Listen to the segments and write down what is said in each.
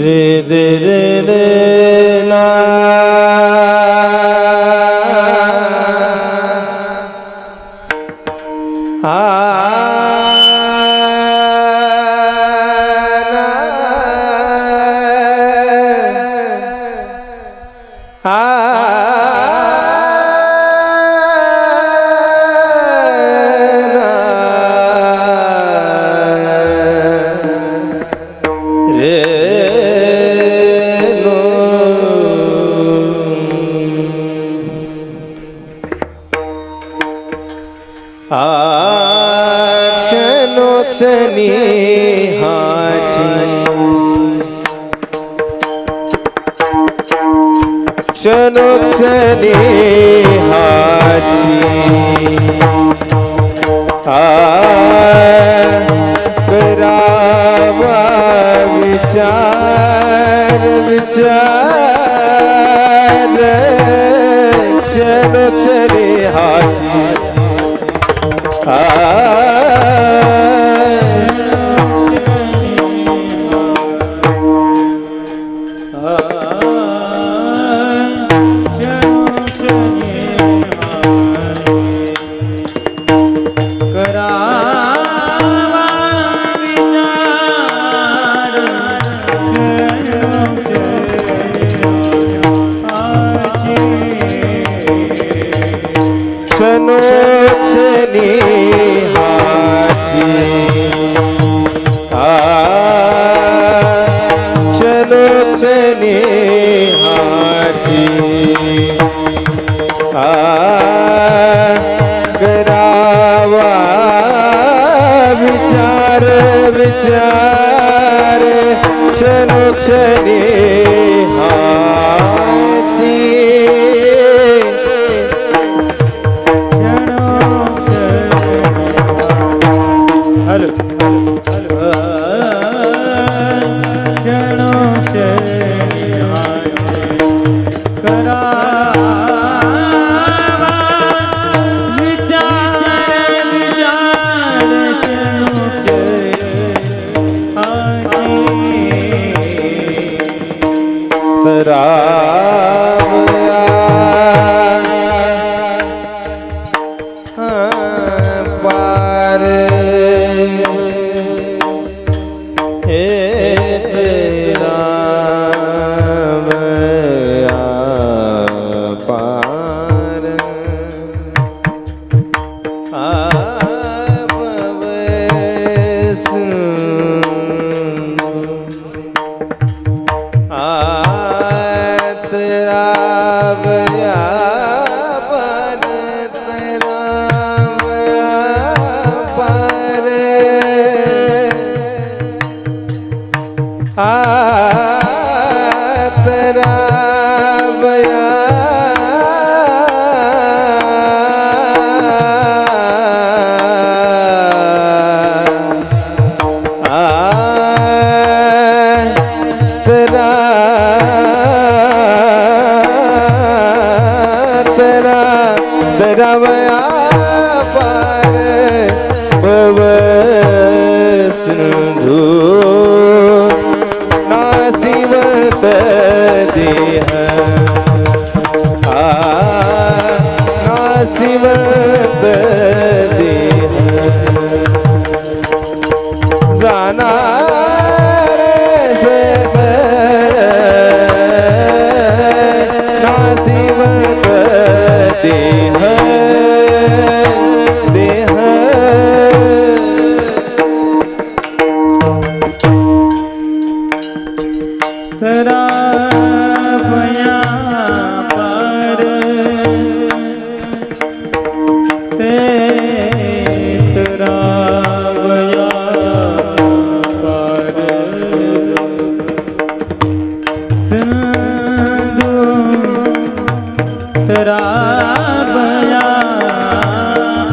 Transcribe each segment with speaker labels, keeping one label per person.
Speaker 1: रे दे रे रे ना क्षणोक्षणी क्षणोक्षणी करावा विचार विचार क्षणोक्षणी क्षणोक्षणी क्षणोक्षणी करावा विचार विचार क्षणोक्षणी पार हे तेरा पार तेरा बया तेरा तेरा तेरा बया पार भव सिंधु देह नासिवत देह जाना रे से नासिवत देह देह तेरा भया पार तेरा भया पार सिंधु तेरा भया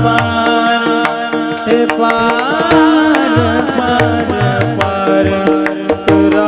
Speaker 1: पार पार पार पार तेरा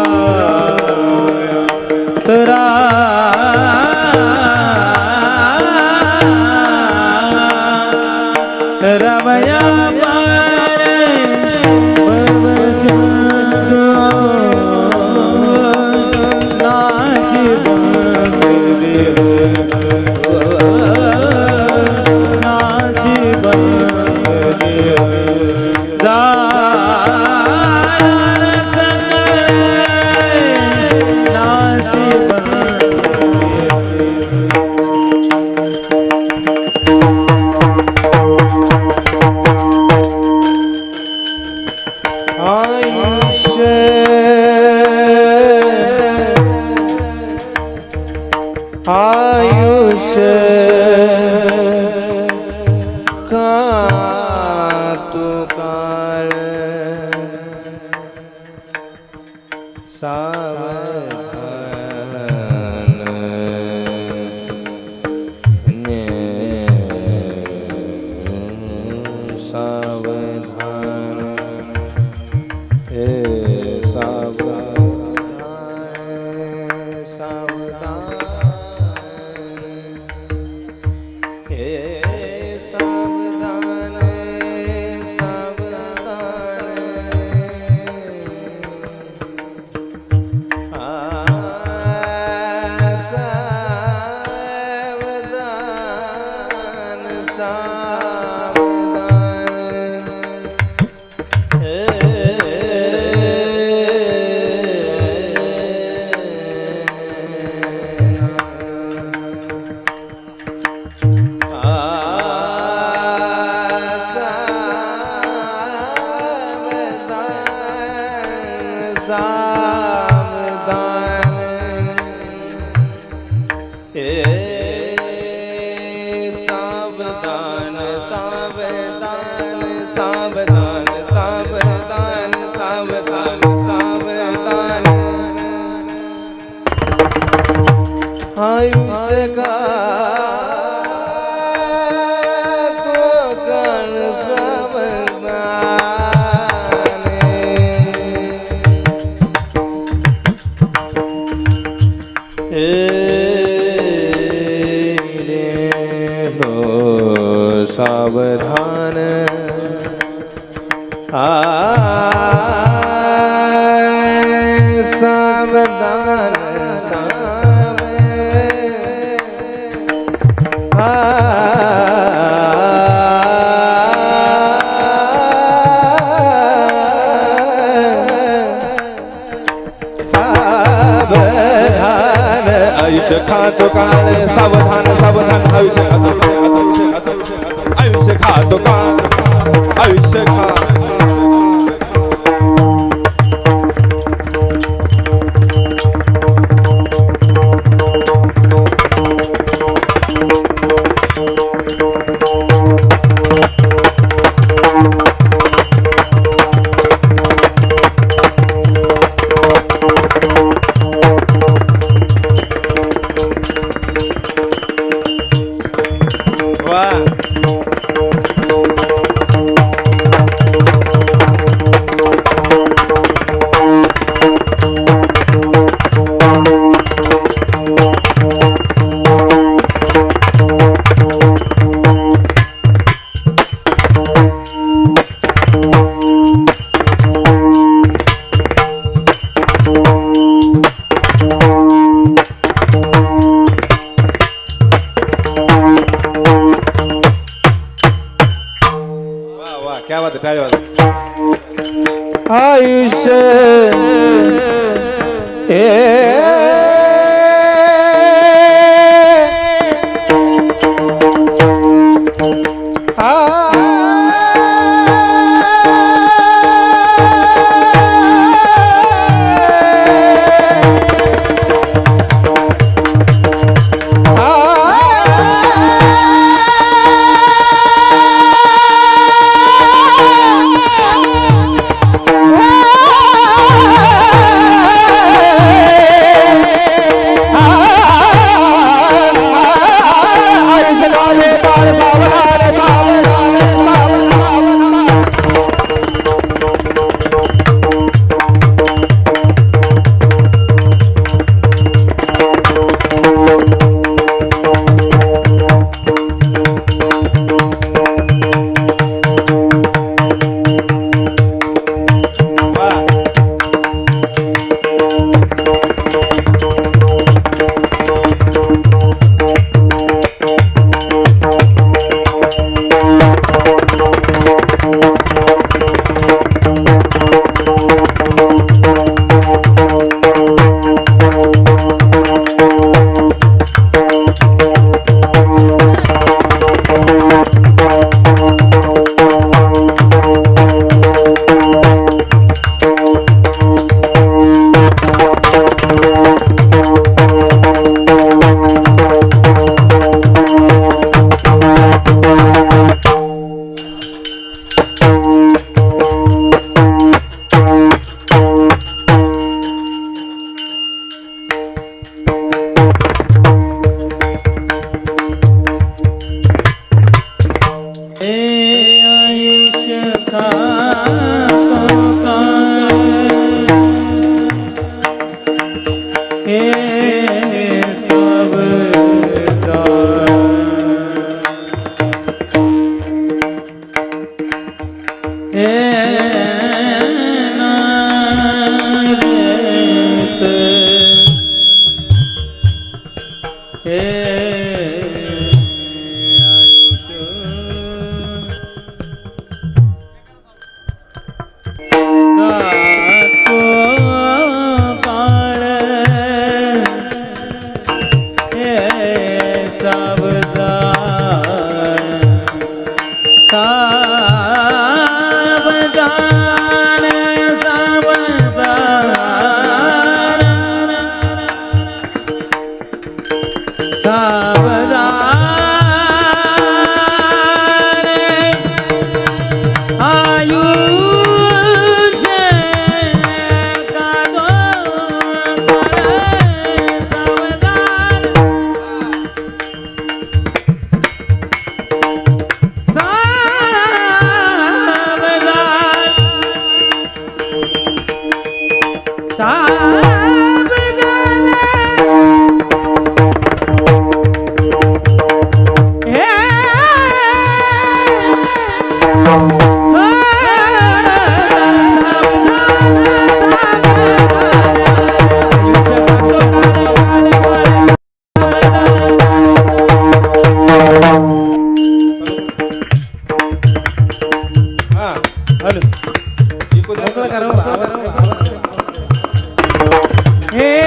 Speaker 2: सावधान सावधान सावधान आयुष्य खातो काळ सावधान सावधान आयुष्य आयुष्य खातो काळ आयुष्य खा क्या बात है टाळी वाजवा आयुष्य
Speaker 1: हे सावधान हे नारत हे आयुष काको काळ हे सावधान सावधान सावधान सावधान आयुष काको काळ सावधान सावधान हे
Speaker 2: हा
Speaker 1: हॅलो
Speaker 2: इकडून
Speaker 1: मोकळं करा हो, आवाज. हे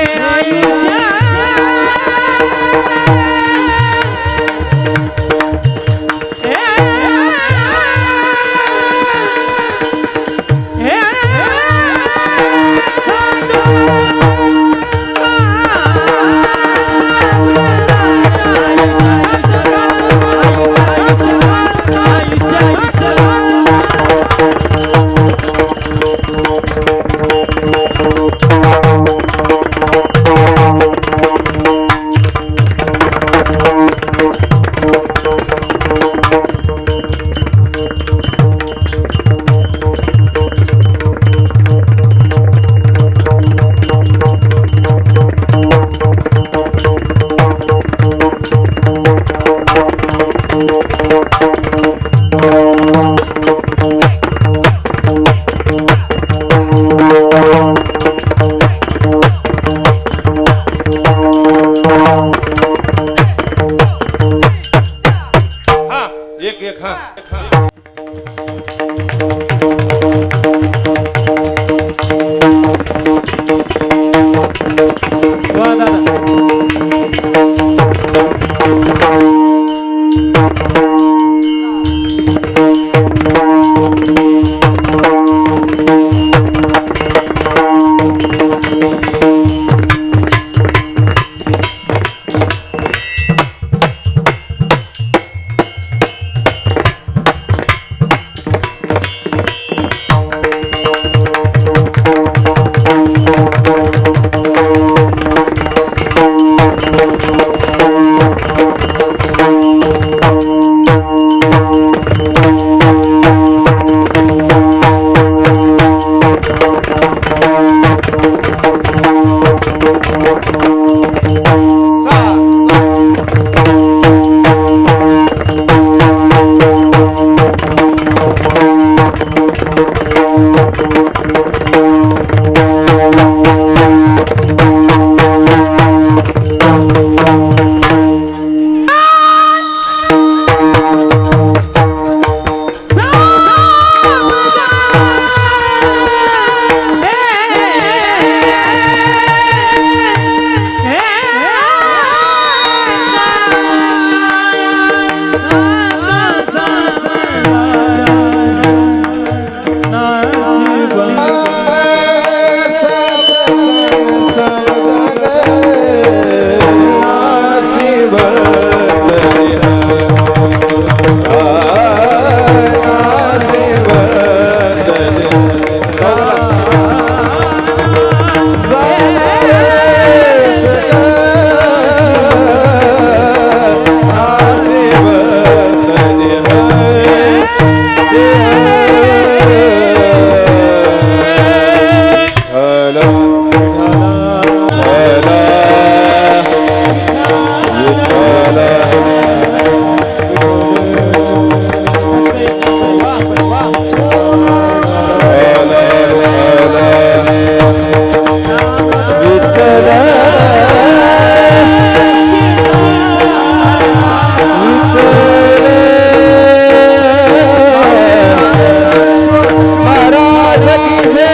Speaker 2: महाराज की जय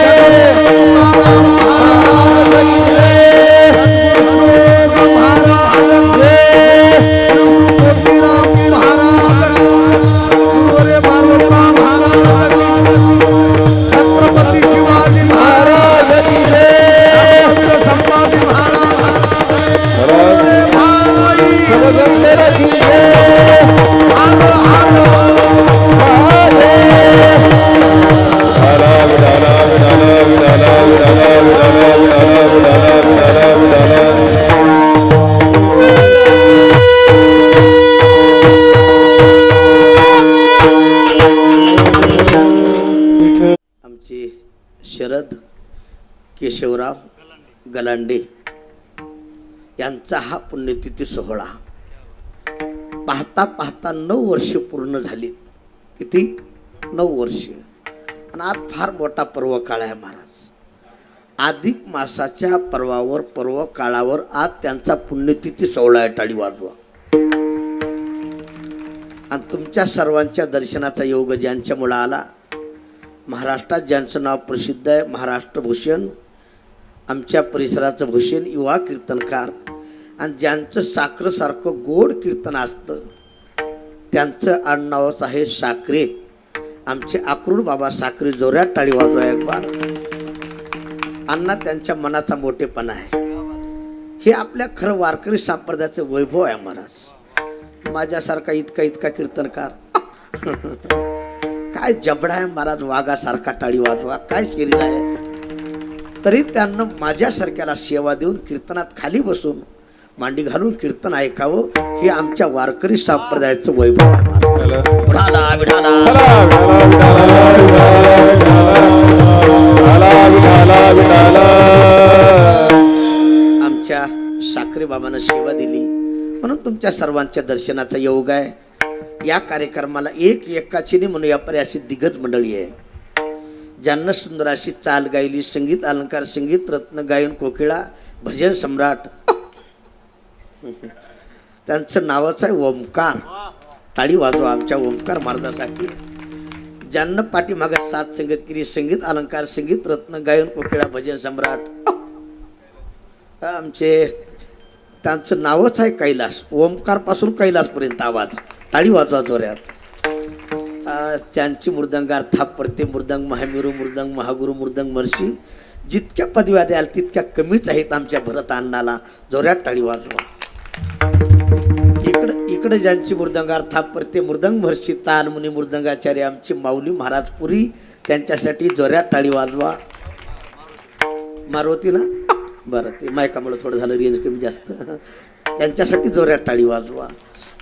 Speaker 3: छत्रपती शिवाजी
Speaker 2: महाराज की जय
Speaker 3: संभाजी महाराज
Speaker 2: सर्वसुंदर की जय
Speaker 4: आमचे शरद केशवराव गलांडे यांचा हा पुण्यतिथी सोहळा पाहता पाहता 9 वर्ष पूर्ण झाली. किती? 9 वर्ष. आणि आज फार मोठा पर्व काळ आहे महाराज. अधिक मासाच्या पर्वावर पर्व काळावर आज त्यांचा पुण्यतिथी सोहळा आहे. टाळी वाजवा. आणि तुमच्या सर्वांच्या दर्शनाचा योग ज्यांच्यामुळं आला, महाराष्ट्रात ज्यांचं नाव प्रसिद्ध आहे, महाराष्ट्रभूषण, आमच्या परिसराचं भूषण, युवा कीर्तनकार, आणि ज्यांचं साखरेसारखं गोड कीर्तन असतं त्यांचं आडनावच आहे साखरे. आमचे अक्रूर बाबा साखरे. जोऱ्यात टाळी वाजवा एक बार. अण्णा त्यांच्या मनाचा मोठेपणा आहे. हे आपल्या खरं वारकरी संप्रदायाचं वैभव आहे महाराज. माझ्यासारखा इतका कीर्तनकार काय जबडा आहे महाराज. वाघासारखा टाळी वाजवा. काय शरीर आहे, तरी त्यांना माझ्यासारख्याला सेवा देऊन कीर्तनात खाली बसून मांडी घालून कीर्तन ऐकावं, हे आमच्या वारकरी संप्रदायाचं वैभव आहे. विठाला आमच्या साखरे बाबांना सेवा दिली म्हणून तुमच्या सर्वांच्या दर्शनाचा योग आहे. या कार्यक्रमाला एक एकाची नाही म्हणून यापरी अशी दिग्गज मंडळी आहे ज्यांना सुंदर अशी चाल गायली, संगीत अलंकार, संगीत रत्न, गायन कोकिळा, भजन सम्राट. त्यांचं नावच आहे ओमकार. टाळी वाजवा आमच्या ओमकार महाराजासाठी. ज्यांना पाठीमागे 7 संगीत केली, संगीत अलंकार, संगीत रत्न, गायन कोकिळा, भजन सम्राट. आमचे त्यांचं नावच आहे कैलास. ओमकार पासून कैलासपर्यंत आवाज. टाळी वाजवा जोऱ्यात. त्यांची मृदंगार थाप पडते. मृदंग महामेरू, मृदंग महागुरु, मृदंग महर्षी. जितक्या पदव्या द्याल तितक्या कमीच आहेत आमच्या भरत अण्णाला. जोऱ्यात टाळी वाजवा. इकडे ज्यांची मृदंगार थाप पडते, मृदंग महर्षी, ताल मुनी, मृदंगाचार्य आमचे माऊली महाराज पुरी. त्यांच्यासाठी जोऱ्यात टाळी वाजवा. मारुती ना बरं, ते मायकामुळे थोडं झालं रेंज कमी जास्त. त्यांच्यासाठी जोऱ्यात टाळी वाजवा.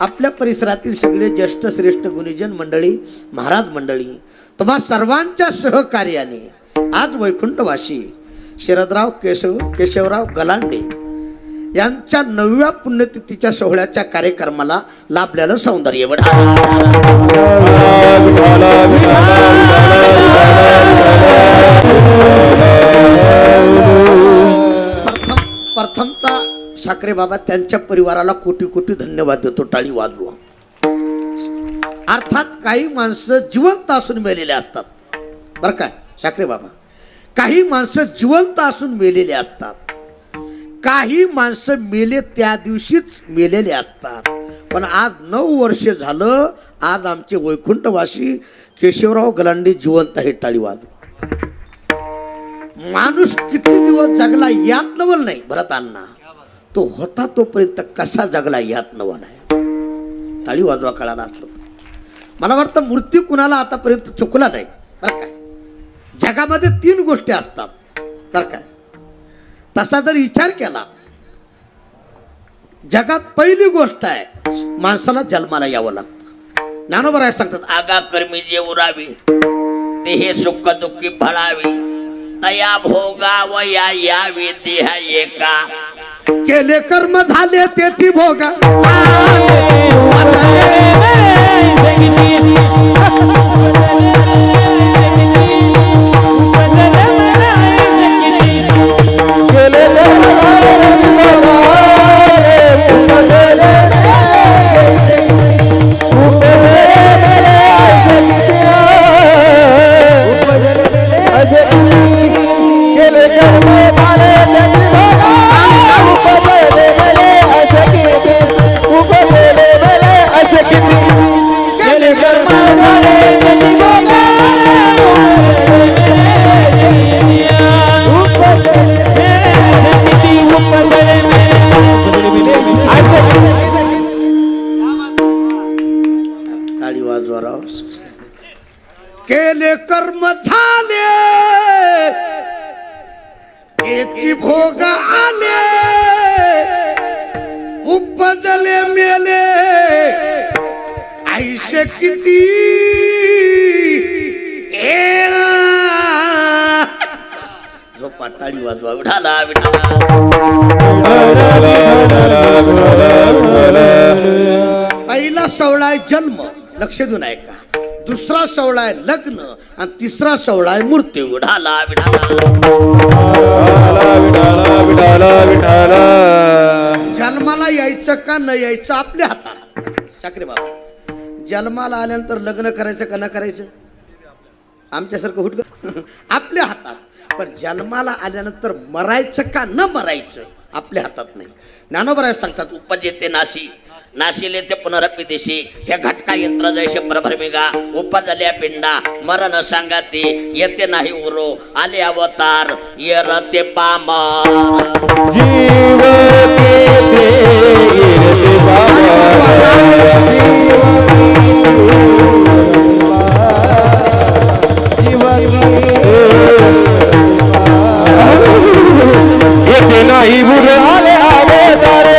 Speaker 4: आपल्या परिसरातील सगळे ज्येष्ठ श्रेष्ठ गुणीजन मंडळी, महाराज मंडळी, तुम्हा सर्वांच्या सहकार्याने आज वैकुंठवासी शरदराव केशवराव गलांडे यांच्या 9व्या पुण्यतिथीच्या सोहळ्याच्या कार्यक्रमाला लाभलेलं सौंदर्य. प्रथमतः साखरे बाबा त्यांच्या परिवाराला कोटी कोटी धन्यवाद देतो. टाळी वाजवा. अर्थात काही माणसं जिवंत असून मेलेले असतात बरं काय साखरे बाबा. काही माणसं जिवंत असून मेलेले असतात, काही माणसं मेले त्या दिवशीच मेलेले असतात. पण आज 9 वर्ष झालं आज आमचे वैकुंठवासी केशवराव गलांडे जिवंत आहे. टाळी वाजवा. माणूस किती दिवस जगला यात नवल नाही भरत अण्णा. तो होता तोपर्यंत कसा जगला यात नवल आहे. टाळी वाजवा कळाला असलं. मला वाटतं मूर्ती कुणाला आतापर्यंत चुकला नाही बरं काय. जगामध्ये 3 गोष्टी असतात बरं काय. तसा जर विचार केला, जगात पहिली गोष्ट आहे माणसाला जन्माला यावं लागतं. ज्ञानोबा राय सांगतात, आगा कर्मी जे उरावी ते हे सुख दुःखी फळावी, तया भोगावया यावी देहा एका, केले कर्म झाले तेथी भोगा.
Speaker 2: केले
Speaker 4: वाजवा विठाला विठाला. पहिला सोहळा आहे जन्म, लक्ष देऊन ऐका. दुसरा सोहळा आहे लग्न आणि तिसरा सोहळा आहे मृत्यू. विठाला विठाला. जन्माला यायचं का न यायचं आपल्या हातात. साखरे बाबा, जन्माला आल्यानंतर लग्न करायचं का न करायचं आमच्यासारखं हुटक आपल्या हातात. पण जन्माला आल्यानंतर मरायचं का न मरायचं आपल्या हातात नाही. ज्ञानोबराय सांगतात उपजेते नाशी नाशिले ते पुनरपिदेशी हे घटका यंत्र जैसे प्रभर्मिगा उपजल्या पिंडा मरण सांगाते येते नाही उरो आले अवतार येरते पामर.
Speaker 2: जीव केते इरते येते नाही बुर आले अवतारे.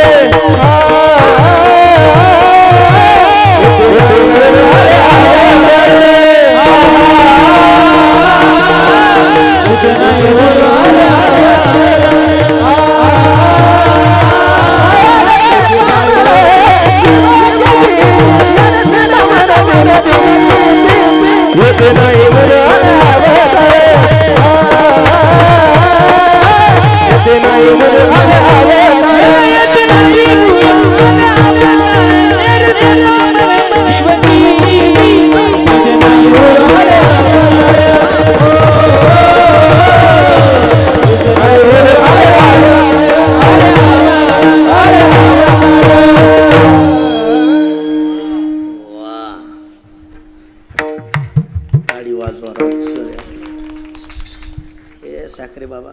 Speaker 4: साखरे बाबा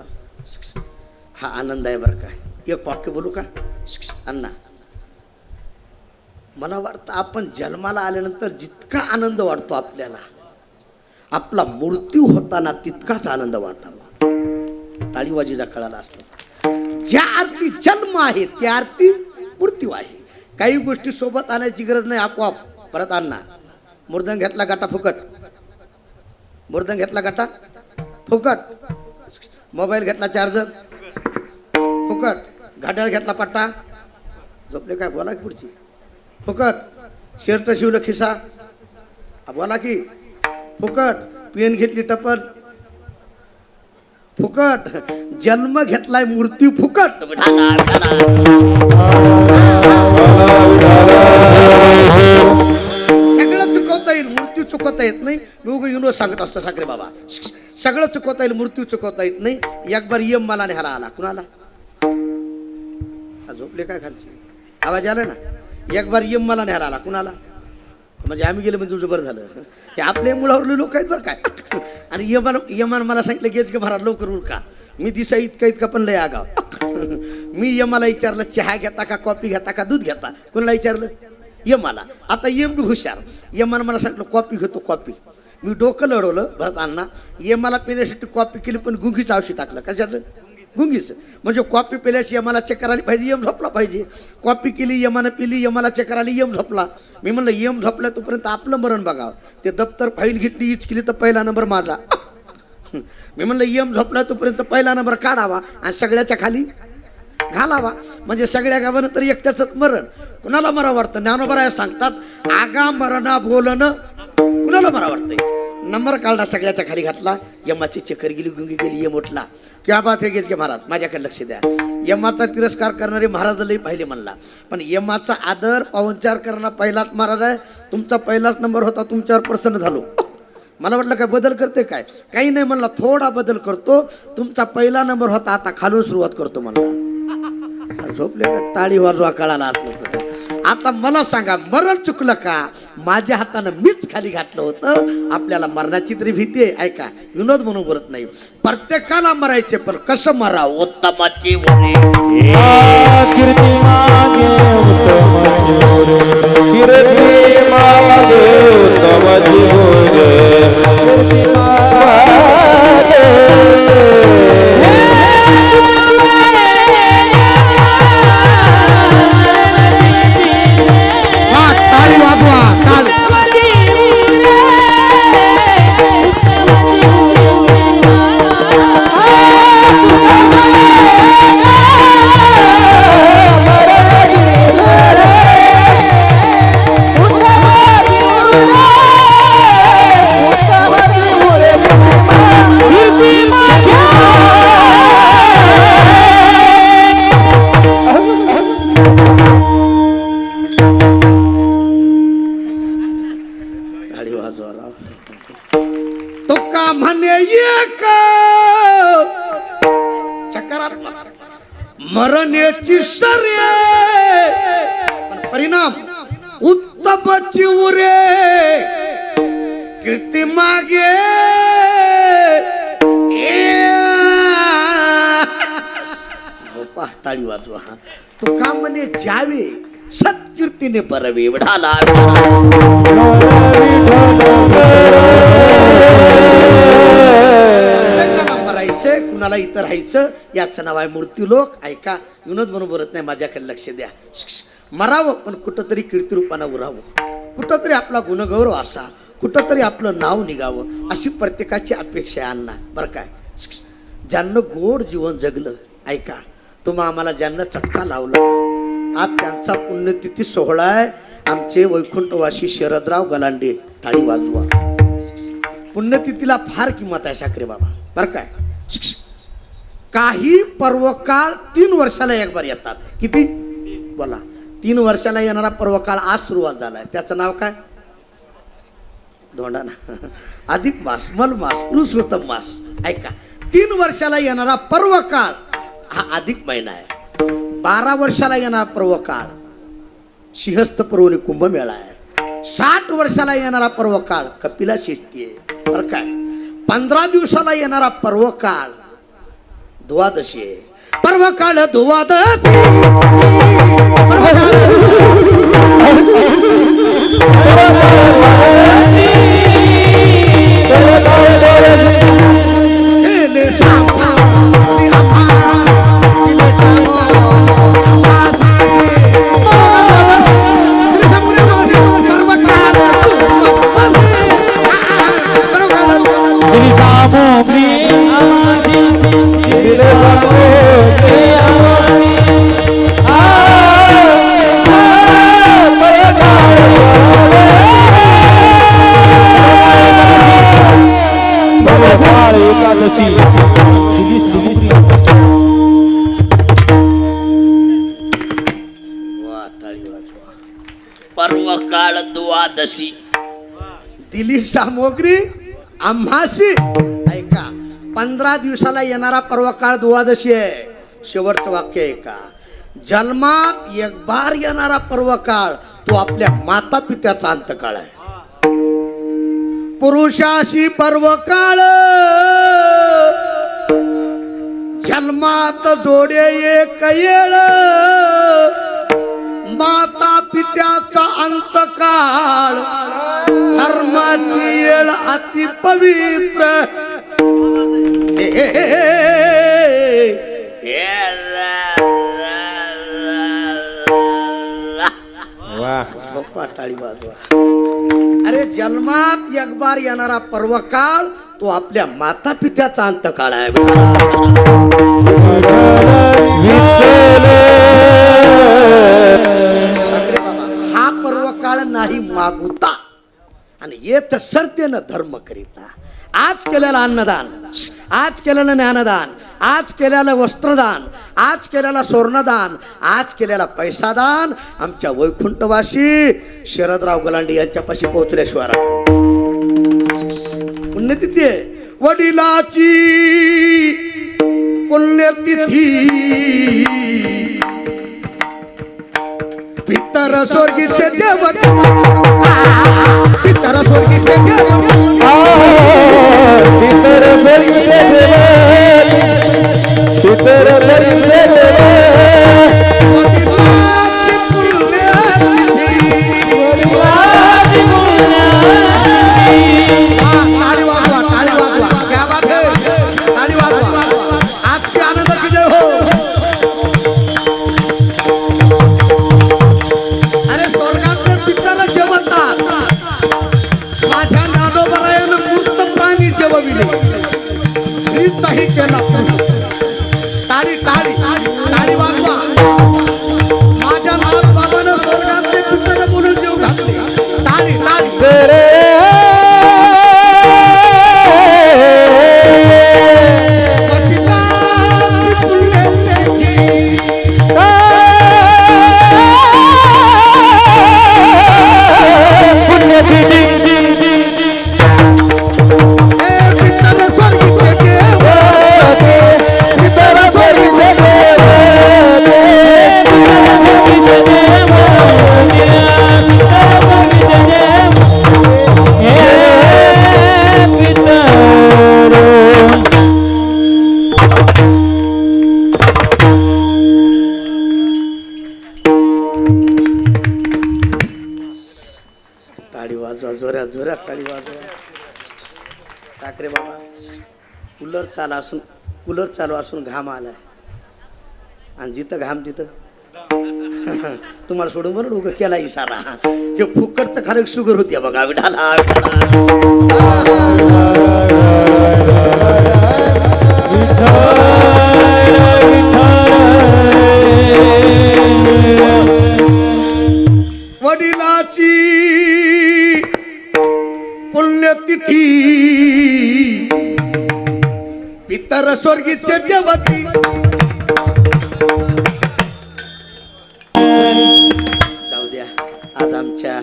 Speaker 4: हा आनंद आहे बरं का. एक वाक्य बोलू का अण्णा. मला वाटतं आपण जन्माला आल्यानंतर जितका आनंद वाटतो आपल्याला आपला मृत्यू होताना तितकाच आनंद वाटावा. टाळीबाजीचा कळाला असतो. ज्या अर्थी जन्म आहे त्या अर्थी मृत्यू आहे. काही गोष्टी सोबत आणायची गरज नाही, आपोआप परत आणणार. मृदंग घेतला गाटा फुकट, मृदंग घेतला गाटा फुकट, मोबाईल घेतला चार्जर फुकट, घड्याळ घेतला पट्टा झोपले काय बोला की पुढची फुकट, शर्ट शिवलं खिसा बोला की फुकट, पेन घेतली टपर फुकट, जन्म घेतलाय मृत्यू फुकट. सगळं चुकवता येईल, मृत्यू चुकवता येत नाही. लोक युनो सांगत असतो साखरे बाबा सगळं चुकवता येईल, मृत्यू चुकवता येत नाही. एक बार यम मला न्यायला आला. कुणाला झोपले काय खालची आवाज आला ना. एक बार यम मला न्यायला आला. कुणाला म्हणजे आम्ही गेले म्हणजे तुझं बरं झालं. हे आपल्या मुळावरले लोक आहेत बरं काय. आणि यमान मला सांगितलं गेच की महाराज लवकर उरका. मी दिसा इतका पण लय आगाव. मी यमाला विचारलं चहा घेता का कॉफी घेता का दूध घेता. कोणाला विचारलं यमाला. आता यम बी हुशार. यमानं मला सांगितलं कॉफी घेतो कॉफी. मी डोकं लढवलं भरत अण्णा. यमाला पिण्यासाठी कॉफी केली पण गुंगीचं औषध टाकलं. कशाचं गुंगीचं. म्हणजे कॉफी पिल्याशी यमाला चक्कर आली पाहिजे, यम झोपला पाहिजे. कॉफी केली यमानं पिली, यमाला चक्कर आली, यम झोपला. मी म्हणलं यम झोपला तोपर्यंत आपलं मरण बघावं. ते दप्तर फाईल घेतली हीच केली तर पहिला नंबर माझा. मी म्हणलं यम झोपला तोपर्यंत पहिला नंबर काढावा आणि सगळ्याच्या खाली घालावा. म्हणजे सगळ्या गावानं तर एकट्याच मरण. कुणाला मरा वाटतं. ज्ञानोबराय सांगतात आगा मरणा बोलणं कुणाला मरा वाटतंय. नंबर काढला सगळ्याच्या खाली घातला. यमाची चक्कर गेली, गुंगी गेली, यम उठला. किंवा बात हे गेच घे महाराज माझ्याकडे लक्ष द्या. यमाचा तिरस्कार करणारे महाराज लई पाहिले म्हणला. पण यमाचा आदर पाहुणचार करणारा पहिलाच महाराज आहे. तुमचा पहिलाच नंबर होता, तुमच्यावर प्रसन्न झालो. मला वाटलं काय बदल करते काय. काही नाही म्हणला, थोडा बदल करतो. तुमचा पहिला नंबर होता, आता खालून सुरुवात करतो म्हणला. झोपले का टाळी वाजवा कळाला असलं. आता मला सांगा मरण चुकलं का. माझ्या हातानं मीच खाली घातलं होतं. आपल्याला मरणाची तरी भीती आहे. ऐका विनोद म्हणून बोलत नाही. प्रत्येकाला मरायचे पण कसं मराव. उत्तमाची वरे
Speaker 2: कीर्ती मागे उत्तमाची वरे, कीर्ती मागे उत्तमाची वरे, कीर्ती मागे.
Speaker 3: उरेची सर्ये पण परिणाम उत्तमची उरे कीर्ती मागे
Speaker 4: बाप्पा, टाळी वाजवा. तुका म्हणे जावे सत्कीर्तीने परवे एवढाला कुणाला मरायचं कुणाला इतर राहायचं याचं नाव आहे मूर्तिलोक. ऐका विनोद म्हणून बोलत नाही, माझ्याकडे लक्ष द्या. मरावं पण कुठंतरी कीर्तिरूपानं उरावं, कुठंतरी आपला गुणगौरव असा, कुठंतरी आपलं नाव निघावं अशी प्रत्येकाची अपेक्षा आहे अण्णा. बरं काय, ज्यांना गोड जीवन जगलं, ऐका तुम्हा आम्हाला ज्यांना चटका लावला, आज त्यांचा पुण्यतिथी सोहळा आहे. आमचे वैकुंठवासी शरदराव गलांडे, टाळी वाजवा. पुण्यतिथीला फार किंमत आहे शाकरे बाबा. बरं काय, काही पर्वकाळ 3 वर्षाला एक बार येतात. किती बोला, 3 वर्षाला येणारा पर्वकाळ आज सुरुवात झालाय. त्याचं नाव काय? धोंडा ना, अधिक मास, मल मास, पुरुषोत्तम मास. ऐका, 3 वर्षाला येणारा पर्वकाळ हा अधिक महिना आहे. 12 वर्षाला येणारा पर्वकाळ सिंहस्थ पर्वणी कुंभमेळा आहे. 60 वर्षाला येणारा पर्वकाळ कपिला शेट्टी आहे. बरं काय, 15 दिवसाला येणारा पर्वकाळ द्वादशी आहे. पर्वकाळ द्वादशी, पर्वकाळ द्वादशी दिली सामग्री आम्हासी. ऐका, 15 दिवसाला येणारा पर्वकाळ द्वादशी आहे. शेवटचं वाक्य आहे का, जन्मात एक बार येणारा पर्वकाळ तो आपल्या माता पित्याचा अंतकाळ आहे. पुरुषाशी पर्वकाळ जन्मात जोडे एक येळ, माता पित्याचा अंतकाळ धर्माची येळ अति पवित्र. टाळी वाजवा. अरे जन्मात एक बार येणारा पर्वकाळ तो आपल्या माता पित्याचा अंतकाळ आहे. हा पर्वकाळ नाही मागुता आणि येत सर्तेनं धर्म करिता. आज केलेला अन्नदान, आज केलेलं ज्ञानदान, आज केलेलं वस्त्रदान, आज केलेला स्वर्णदान, आज केलेला पैसादान आमच्या वैकुंठवासी शरदराव गलांडे यांच्यापाशी पोहोचल्याशिवाय पुण्यतिथी आहे. वडिलाची पुण्यतिथी पितर स्वर्गीचे देव, पितर स्वर्गीचे देव,
Speaker 2: पितर स्वर्गीचे देव, पितर स्वर्गीचे देव.
Speaker 3: माझ्या नादोबरायानं मूर्त प्राणी जेवविले. श्री
Speaker 4: जोरात जोरात टाळी वाजवा. साखरे बाबा, कूलर चालू असून घाम आलाय आणि जिथं घाम तिथं तुम्हाला सोडून बरं उगं केला इशारा. हे फुकटचं खरं शुगर होती बघा. विठाला
Speaker 3: वडिलाची पुण्यतिथी पितर स्वर्गीचे जेवती.
Speaker 4: जाऊ द्या, आज आमच्या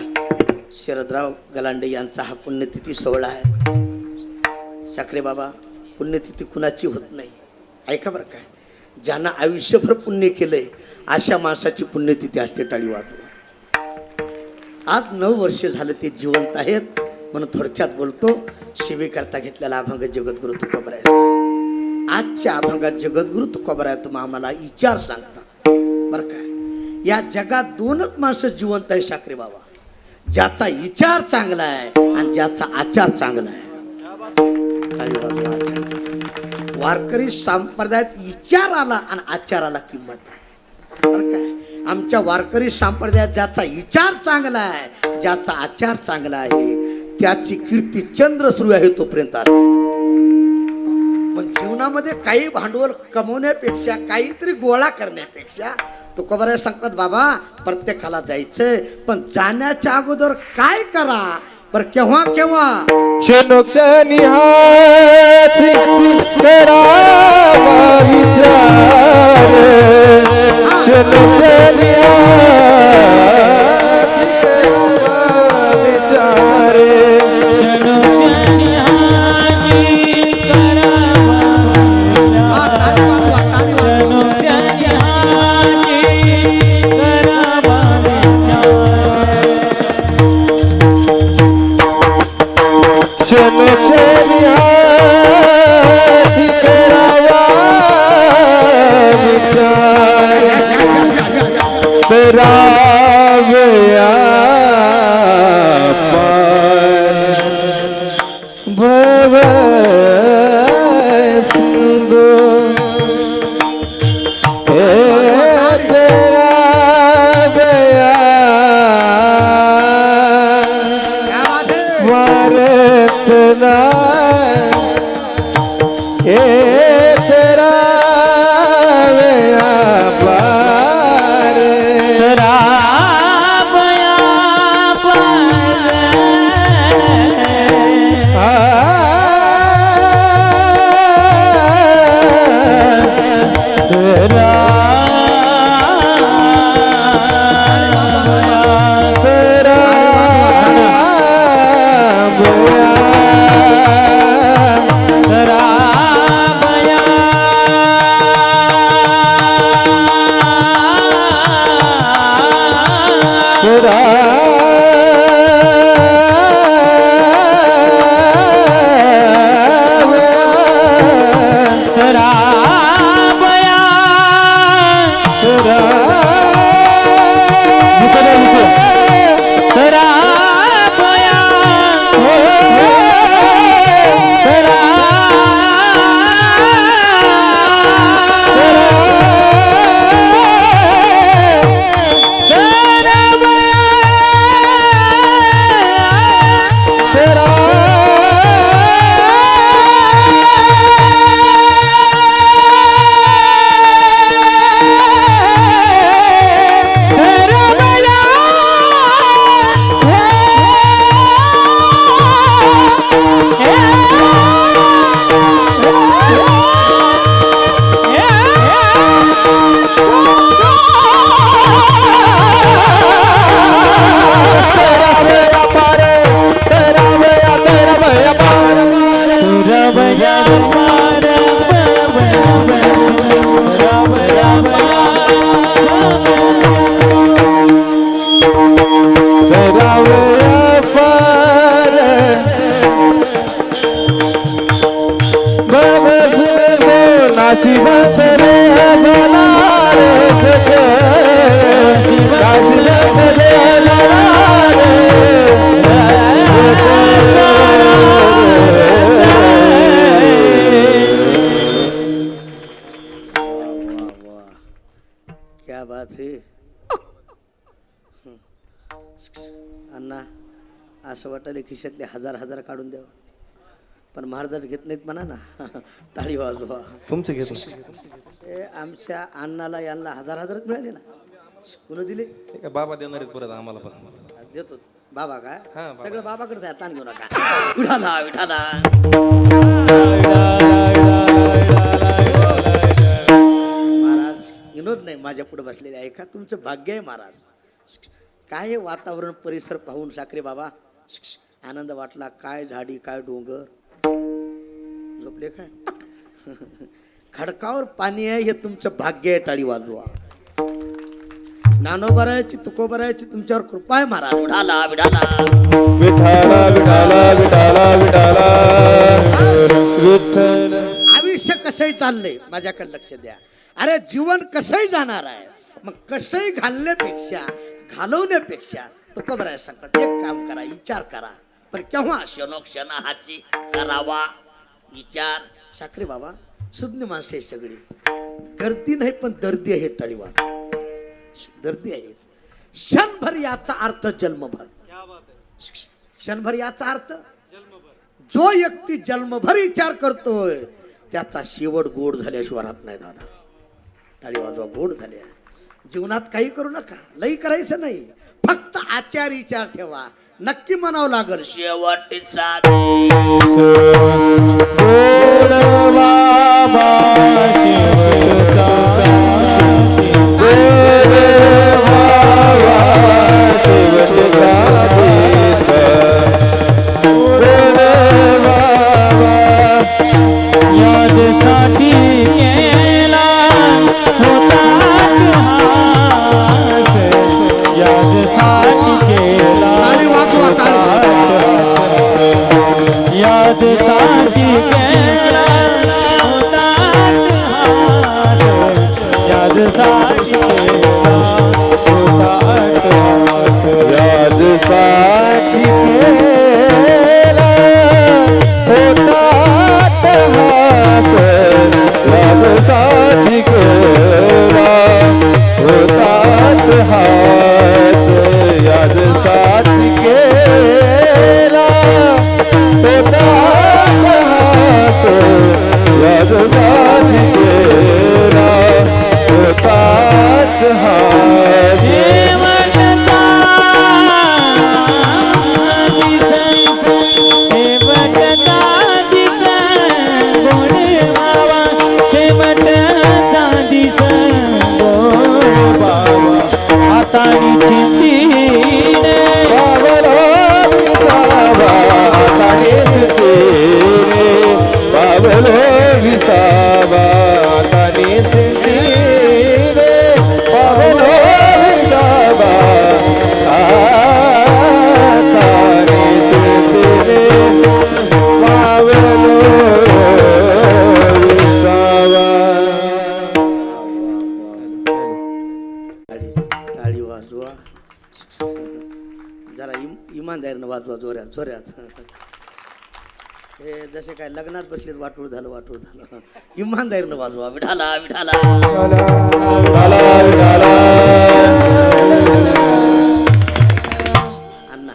Speaker 4: शरदराव गलांडे यांचा हा पुण्यतिथी सोहळा आहे. साखरे बाबा, पुण्यतिथी कुणाची होत नाही. ऐका बरं काय, ज्यांना आयुष्यभर पुण्य केलंय अशा माणसाची पुण्यतिथी असते. टाळी वाजवा. आज 9 वर्ष झालं ते जिवंत आहेत म्हणून थोडक्यात बोलतो. शिवेकरता घेतलेला अभंग जगद्गुरु तुकोबराय. आजच्या अभंगात जगद्गुरु तुकोबराय तुम्ही आम्हाला विचार सांगता बरं काय. या जगात 2च माणसं जिवंत आहे साखरे बाबा, ज्याचा विचार चांगला आहे आणि ज्याचा आचार चांगला आहे. वारकरी संप्रदायात विचाराला आणि आचाराला किंमत आहे बरं काय. आमच्या वारकरी संप्रदायात ज्याचा विचार चांगला आहे, ज्याचा आचार चांगला आहे, त्याची कीर्ती चंद्र सुरू आहे तोपर्यंत आहे. पण जीवनामध्ये काही भांडवल कमवण्यापेक्षा, काहीतरी गोळा करण्यापेक्षा तुकोबराय सांगतात बाबा प्रत्येकाला जायचंय, पण जाण्याच्या अगोदर काय करा पर केव्हा केव्हा
Speaker 2: क्षणोक्ष निहासी करावा विचार. क्षणोक्ष निहासी करावा विचार. क्षणोक्ष निहासी करावा विचार. करावया पार भव सिंधू. करावया वारतना तेरा पार.
Speaker 4: क्या बात है. अण्णा असं वाटलं खिशातले हजार हजार काढून द्यावं, पण महाराज घेत नाहीत म्हणा ना. टाळी वाजवा.
Speaker 2: तुमचं घेतो
Speaker 4: आमच्या अण्णाला यांना हजार हजारच मिळाले ना. कुणी दिले?
Speaker 2: ठीक आहे, बाबा देणार आहेत परत आम्हाला पण.
Speaker 4: देतो बाबा काय
Speaker 2: हा, बाबा.
Speaker 4: सगळं बाबाकडे आहे, ताण घेऊ नका. विठाला विठाला. महाराज विनोद नाही माझ्या पुढे बसलेले आहे का, तुमचं भाग्य आहे महाराज. काय हे वातावरण परिसर पाहून साखरे बाबा आनंद वाटला. काय झाडी काय डोंगर. झोपले काय. खडकावर पाणी आहे हे तुमचं भाग्य आहे. टाळी वाजवा. ज्ञानोबरायाची तुकोबरायाची तुमच्यावर कृपा आहे महाराज. विठाला विठाला.
Speaker 2: विठाला विठाला विठाला विठाला विठ्ठल.
Speaker 4: आयुष्य कसंही चाललंय माझ्याकडे लक्ष द्या. अरे जीवन कसंही जाणार आहे, मग कसंही घालवण्यापेक्षा तुकोबराया सांगतात एक काम करा, विचार करा. पण केव्हा क्षणोक्षणाची करावा विचार. साखरे बाबा सुज्ञ माणसं आहे सगळी, गर्दी नाही पण दर्दी आहे. टाळीवा दर्दी आहे. क्षणभर याचा अर्थ जन्मभर. क्षणभर याचा अर्थ जो व्यक्ती जन्मभर विचार करतोय त्याचा शेवट गोड झाल्याशिवाय राहत नाही. दादा टाळी वाजवा. गोड झाल्या. जीवनात काही करू नका, लई करायचं नाही, फक्त आचार विचार ठेवा. नक्की म्हणावं लागल शेवटचा
Speaker 2: गोड बाबा शेवटचा
Speaker 1: यादसाठी केला होता हास, यादसाठी केला होता, यादसाठी केला होता हास, यादसाठी केला होता हास,
Speaker 2: यादसाठी केला होता हास, यादसाठी केला होता हास, यादसाठी केला होता हास, यादसाठी केला होता हास.
Speaker 4: टाळी वाजवा. जरा इमानदारीनं वाजवा जोऱ्यात जोऱ्यात. हे जसे काय लग्नात बसलेत वाटूळ झालं वाटूळ झालं. इमानदारीनं वाजवा. विठाला विठाला. अण्णा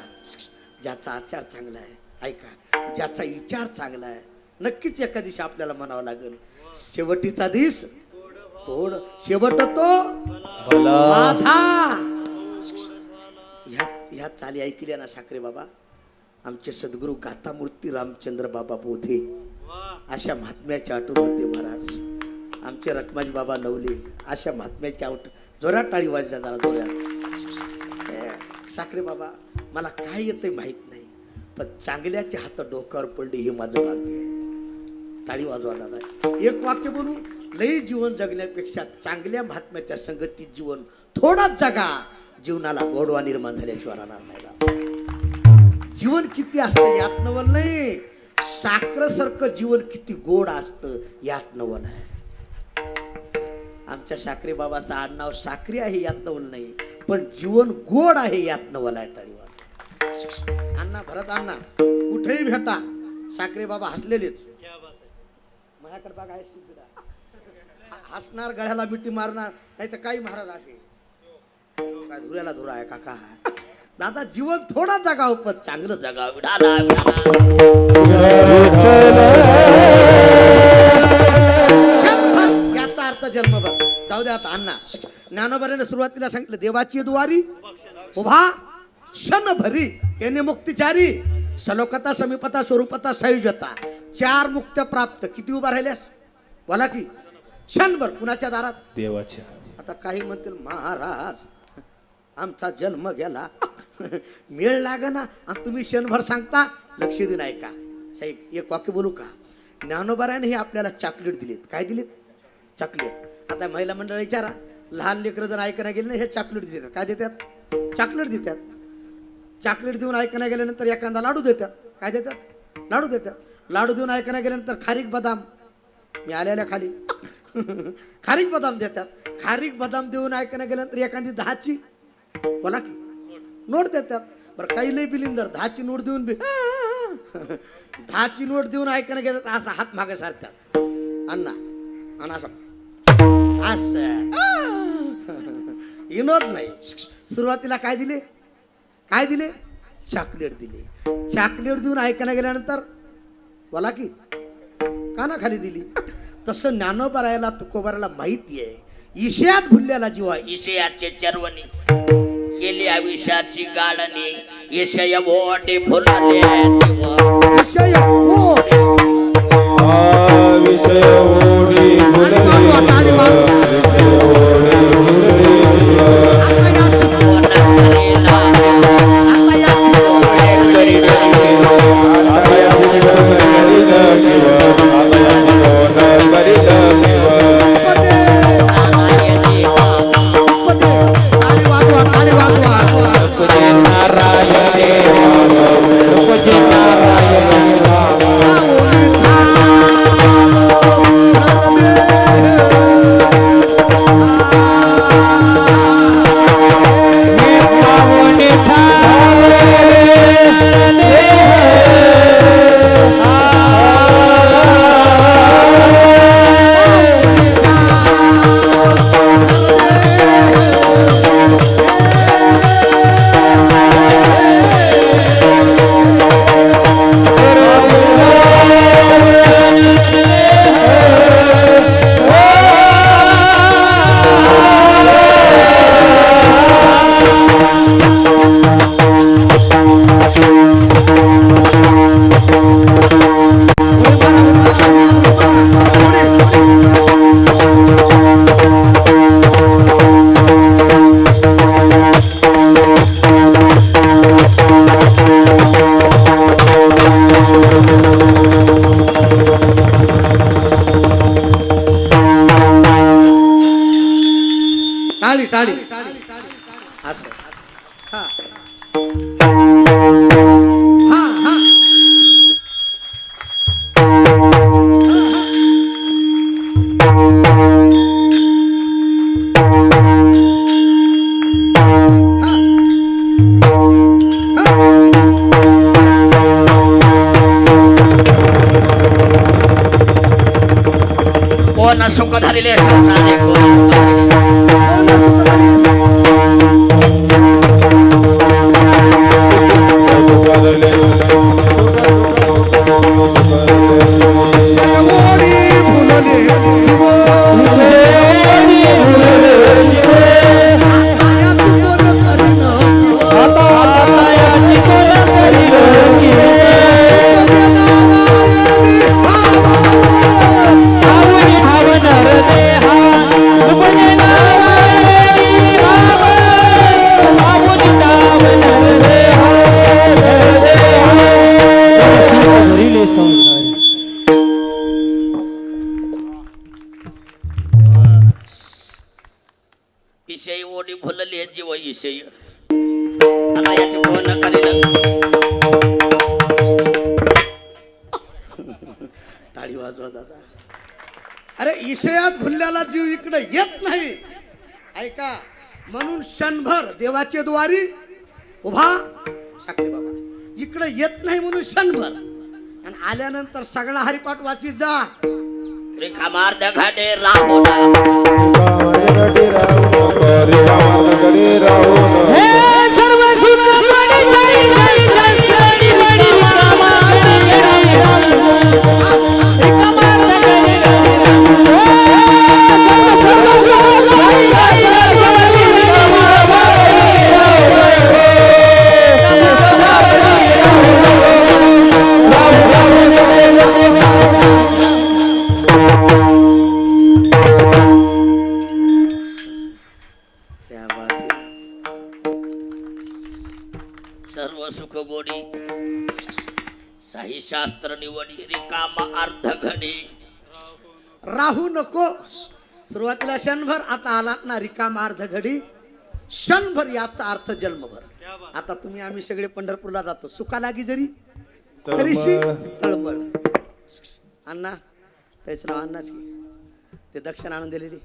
Speaker 4: ज्याचा आचार चांगला आहे ऐका, ज्याचा विचार चांगला आहे नक्कीच एका दिवशी आपल्याला म्हणावं लागेल शेवटीचा दिस गोड. शेवट तो माझा. ह्या चाली ऐकल्या ना साखरे बाबा. आमचे सद्गुरू गातामूर्ती रामचंद्र बाबा बोधे अशा महात्म्याचे आठवण होते महाराज. आमचे रखमाजी बाबा नवले अशा महात्म्याचे आठ. जोरात टाळी वाजल्या जरा जोरात. साखरे बाबा मला काय येतंय माहित नाही, पण चांगल्याचे हात डोक्यावर पडले हे माझं भाग्य आहे. टाळी वाजवा दादा. एक वाक्य बोलू, लई जीवन जगण्यापेक्षा चांगल्या महात्म्याच्या संगतीत जीवन थोडाच जगा. जीवनाला गोडवा निर्माण झाल्याशिवाय राहणार नाही. जीवन किती असतं यात नवल नाही, साखरेसारखं जीवन किती गोड असतं यात नवल आहे. आमच्या साखरे बाबाचं आडनाव साखरी आहे यात नवल नाही, पण जीवन गोड आहे यात नवल आहे. टाळीवार. अण्णा भरत अण्णा कुठेही भेटा साखरे बाबा हसलेलेच. माझ्याकडे बघा हसणार गळ्याला मिठी मारणार नाही तर काही महाराज आहे काय धुऱ्याला धुरा आहे काका दादा जीवन थोडा जगाव पण चांगलं जगाव विडाला याचा अर्थ जन्मभर जाऊ द्या आता अण्णा ज्ञानोबाने सुरुवातीला सांगितलं देवाची द्वारी उभा क्षणभरी येणे मुक्तिचारी सलोकता समीपता स्वरूपता संयुजता 4 मुक्त प्राप्त किती उभा राहिल्यास बोला की क्षणभर कुणाच्या दारात
Speaker 2: देवाच्या.
Speaker 4: आता काही म्हणतील महाराज आमचा जन्म गेला मेळ लाग ना आणि तुम्ही क्षणभर सांगता लक्ष देऊन ऐका साहेब एक वाक्य बोलू का ज्ञानोबाराने हे आपल्याला चॉकलेट दिलेत काय दिलेत चॉकलेट आता महिला मंडळ विचारा लहान लेकरं जर ऐकायला गेले ना हे चॉकलेट देतात काय देतात चॉकलेट देतात चॉकलेट देऊन ऐकायला गेल्यानंतर एखादा लाडू देतात काय देतात लाडू देतात लाडू देऊन ऐकायला गेल्यानंतर खारीक बदाम मी आलेल्या खाली खारीक बदाम देतात खारीक बदाम देऊन ऐकायला गेल्यानंतर एखादी 10ची बोला की नोट देतात बरं काही लई बिलिंदर 10ची नोट देऊन 10ची नोट देऊन ऐकायला गेलं तर असा हात मागे सारतात अण्णा आणि असं विनोद नाही सुरुवातीला काय दिले चॉकलेट दिले चॉकलेट देऊन ऐकायला गेल्यानंतर बोला की कानाखाली दिली तसं ज्ञानोबारायला तुकोबारायला माहिती आहे ईशयात भुलल्याला जीवा ईशयाचे चरवणी केली आयुष्याची गाडणी ईशय मोठे फुलाले ईशय
Speaker 2: विषय ओढी
Speaker 4: टाळी असं हा हा हा कोण सुख धरिले संसारे ईशय ओढी भुलले जीव ईशय आता याचे कोण करेल टाळी वाजवा दादा अरे ईशयात भुलल्याला जीव इकडे येत नाही ऐका म्हणून क्षणभर देवाचे द्वारी उभा साखरे बाबा इकडे येत नाही म्हणून क्षणभर आणि आल्यानंतर सगळा हरिपाठ वाची जा रिकामार्थ घडे राहुना
Speaker 2: घडी राहू नको रिकामा घडी राहू नको
Speaker 1: हे सर्व सुख पडी जाई जाई जाई पडी
Speaker 4: क्या बात है. सर्व सुख गोडी साही शास्त्र निवडी रिकामा अर्ध घडी.
Speaker 3: राहू नको. सुरुवातीला क्षणभर, आता आलात ना रिकामा अर्ध घडी. क्षणभर याचा अर्थ जन्मभर. आता तुम्ही आम्ही सगळे पंढरपूरला जातो, सुखा लागी जरी तरीशी तळमळ. अण्णा त्याचं नाव अण्णाच की, ते दक्षिण आणून दिलेली.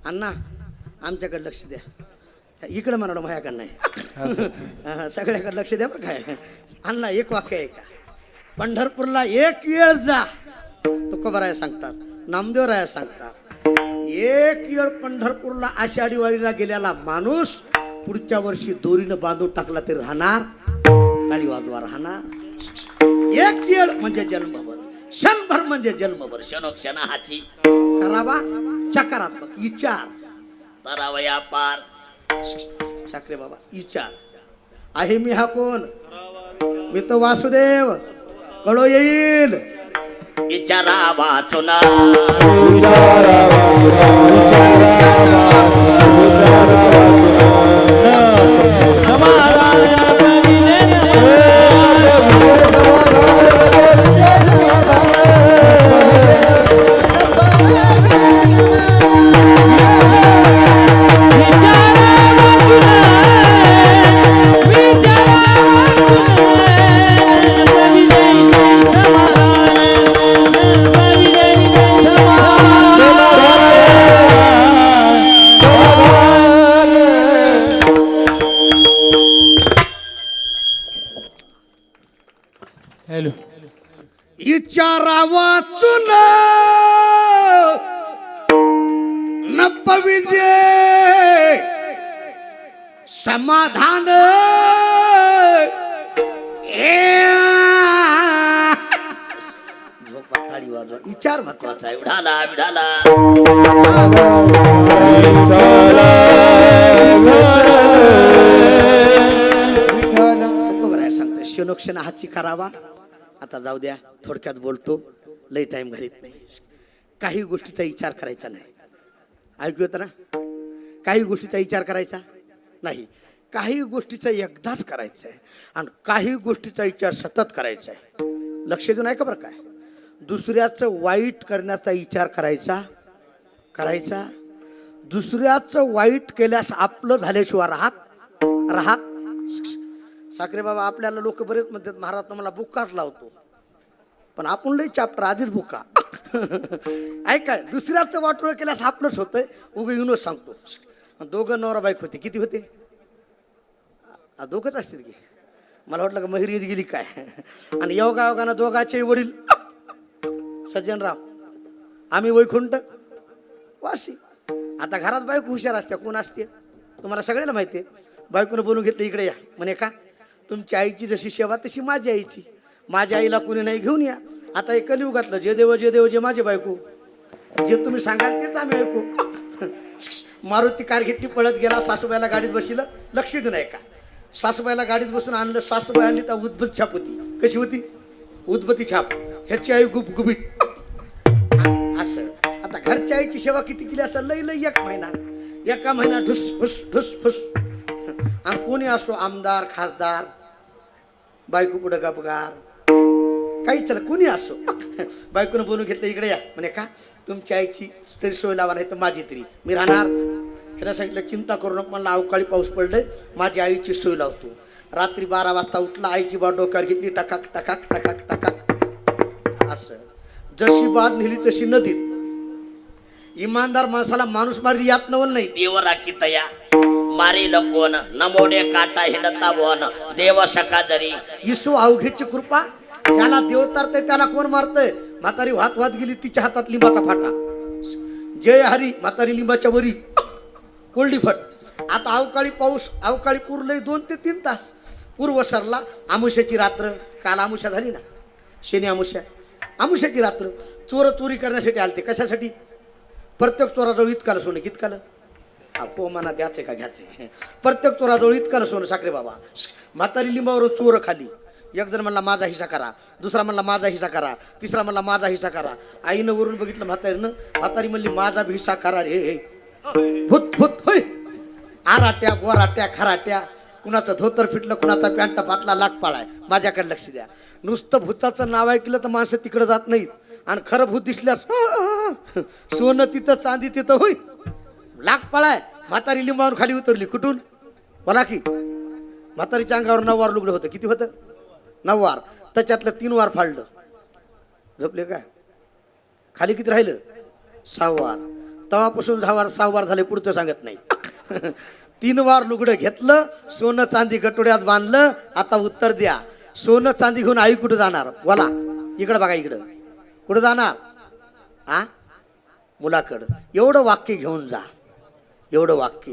Speaker 3: अण्णा आमच्याकडे लक्ष द्या. इकडे म्हणालो माझ्याकडं नाही. सगळ्याकडे लक्ष द्या बरं काय. अण्णा एक वाक्य आहे का, पंढरपूरला एक वेळ जा. तुकोबाराया सांगतात, नामदेवराया सांगतात, एक वेळ पंढरपूरला आषाढी वारीला गेलेला माणूस पुढच्या वर्षी दोरीनं बांधून टाकला तरी राहणार, टाळी वाजवा राहणार. एक वेळ म्हणजे जन्मभर, क्षणभर म्हणजे जन्मभर.
Speaker 4: क्षणोक्षणा हाची
Speaker 3: करावा सकारात्मक विचार.
Speaker 4: तरावया पार.
Speaker 3: ठाकरे बाबा विचार आहे. मी हा कोण? मी तो वासुदेव. कळो येईल.
Speaker 4: विचारा वाचुना
Speaker 1: हॅलो.
Speaker 3: विचारा वाचून नप्प विजय समाधान.
Speaker 4: झोपा टाळी वाजवा. विचार महत्वाचा आहे. विढाला विढाला
Speaker 3: तुकोबाराया सांगते, क्षणोक्षण हाची करावा. आता जाऊ द्या, थोडक्यात बोलतो, लई टाइम घालीत नाही. काही गोष्टीचा विचार करायचा नाही. ऐकू येतं ना? काही गोष्टीचा विचार करायचा नाही. काही गोष्टीचा एकदाच करायचा आहे आणि काही गोष्टीचा विचार सतत करायचा आहे. लक्ष देऊन ऐका बरं काय. दुसऱ्याचं वाईट करण्याचा विचार करायचा. दुसऱ्याचं वाईट केल्यास आपलं झाल्याशिवाय राहत. साखरे बाबा, आपल्याला लोक बरेच म्हणतात महाराज मला बुक्काच लावतो, पण आपण लई चाप्टर आधीच बुक्का. ऐकाय, दुसऱ्याचं वाटोळ केल्यास आपलंच होतंय. उगं येऊनच सांगतो. दोघं नवरा बाईक होते. किती होते? दोघंच असतील की. मला वाटलं का महिरीच गेली काय. आणि योगायोगानं दोघाचे वडील सज्जनराव, आम्ही वैकुंठ वासी. आता घरात बायको हुशार असते. कोण असते तुम्हाला सगळ्याला माहिती आहे. बायकोनं बोलून घेतलं, इकडे या म्हणे. का? तुमच्या आईची जशी सेवा तशी माझी आईची. माझ्या आईला कोणी नाही, घेऊन या. आता एक कलियुगातलं जे देव जे माझे बायको, जे तुम्ही सांगाल तेच आम्ही ऐकू. मारुती कार घेतली, पळत गेला, सासूबाईला गाडीत बसलं. लक्ष देऊ नये का. सासूबाईला गाडीत बसून आणलं. सासूबाई आणली तर उद्बत्ती छाप होती. कशी होती? उद्बत्ती छाप. ह्याची आई गुबगुबीत असं. आता घरच्या आईची सेवा किती केली असं? लई एक महिना. एका महिना ढुस फुस ढुस फुस. आणि कोणी असो, आमदार खासदार, बायको पुढं गपगार, काही चला कोणी असो. बायकोनं बोलून घेतलं, इकडे या म्हणे. का? तुमच्या आईची तरी सोय लावा, नाही तर माझी तरी मी राहणार. ह्याला सांगितलं, चिंता करू नको. म्हणलं अवकाळी पाऊस पडले, माझी आईची सोय लावतो. रात्री 12 वाजता उठला. आईची बा डोक्यावर घेतली, टकाक टकाक टकाक टकाक असं. जशी बाद नेली तशी नदीत. इमानदार माणसाला माणूस मारी यात नवल नाही.
Speaker 4: देव राखी तया मारी कोण नमोडे काटा हिडता बोन देव सका जरी.
Speaker 3: इसू अवघेची कृपा. ज्याला देव तरतय त्याला कोण मारतय? म्हातारी वाहत वाहत गेली, तिच्या हातात लिंबाचा फाटा. जय हरी, म्हातारी लिंबाच्या वरी कोरडी फट. आता अवकाळी पाऊस, अवकाळी पूर लय 2 ते 3 तास. पूर्व सरला. आमुष्याची रात्र, काल आमुष्या झाली ना, शनी आमुष्या. आमुष्याची रात्र. चोर चोरी करण्यासाठी आलते. कशासाठी? प्रत्येक चोराजवळ इतकालं सोनं. कितकालं? हो म्हणा, द्याचे का घ्याचे. प्रत्येक चोराजवळ इतकालं सोनं. साखरे बाबा. म्हातारी लिंबावरून चोर खाली. एक जण म्हणला माझा हिस्सा करा, दुसरा म्हणला माझा हिस्सा करा, तिसरा म्हणला माझा हिस्सा करा. आईनं वरून बघितलं म्हातारीनं. म्हातारी म्हणली माझा बी हिस्सा करा रे. भूत भूत होय. आराट्या गोराट्या खराट्या, कुणाचं धोतर फिटलं, कुणाचा पॅन्ट फाटला, लाग पाळाय. माझ्याकडे लक्ष द्या. नुसतं भूताचं नाव ऐकलं तर माणसं तिकडे जात नाहीत. आणि खरं भूत दिसल्यास सोनं तिथं, चांदी तिथं होय. लाग पाळाय. म्हातारी लिंबावर खाली उतरली. कुठून? बोला की. म्हातारीच्या अंगावर 9 वार लुगडं होतं. किती होतं? 9 वार. त्याच्यातलं 3 वार फाडलं. झोपले काय? खाली किती राहिलं? 6 वार. तेव्हापासून 6 वार झाले. पुढचं सांगत नाही. 3 वार लुगडं घेतलं, सोनं चांदी गटोड्यात बांधलं. आता उत्तर द्या. सोनं चांदी घेऊन आई कुठं जाणार? बोला. इकडं बघा, इकडं. कुठं जाणार? आ मुलाकडं. एवढं वाक्य घेऊन जा. एवढं वाक्य.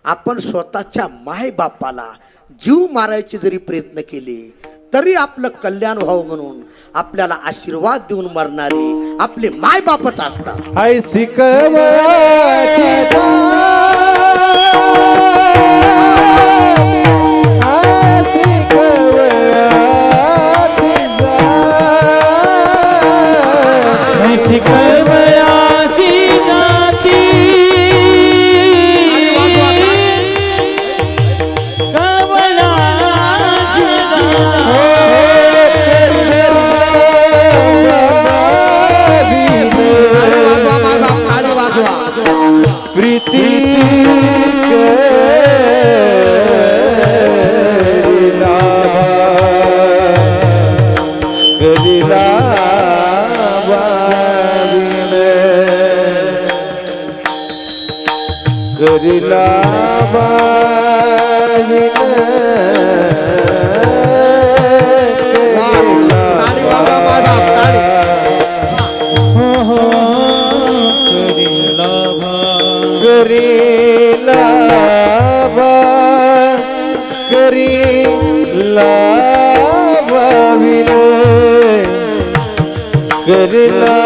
Speaker 3: आपण स्वतःच्या मायबापाला जीव मारायचे जरी प्रयत्न केले तरी आपलं कल्याण व्हावं म्हणून आपल्याला आशीर्वाद देऊन मरणारे आपले मायबापच असतात.
Speaker 2: आई शिकवायची प्रीती करीला करीला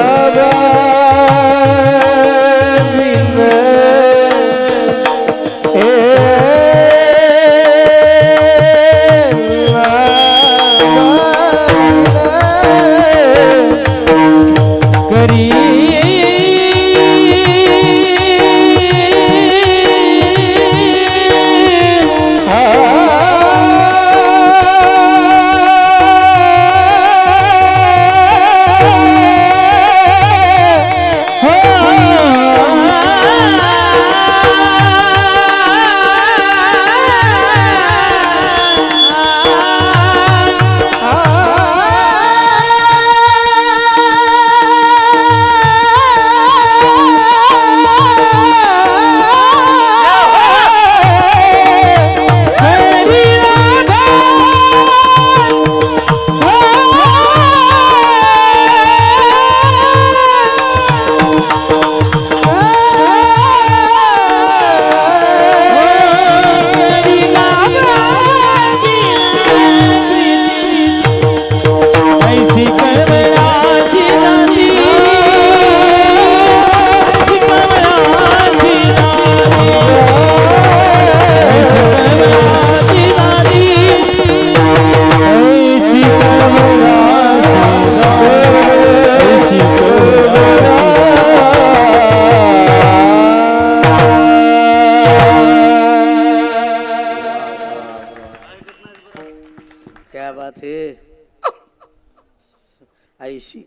Speaker 3: आईशी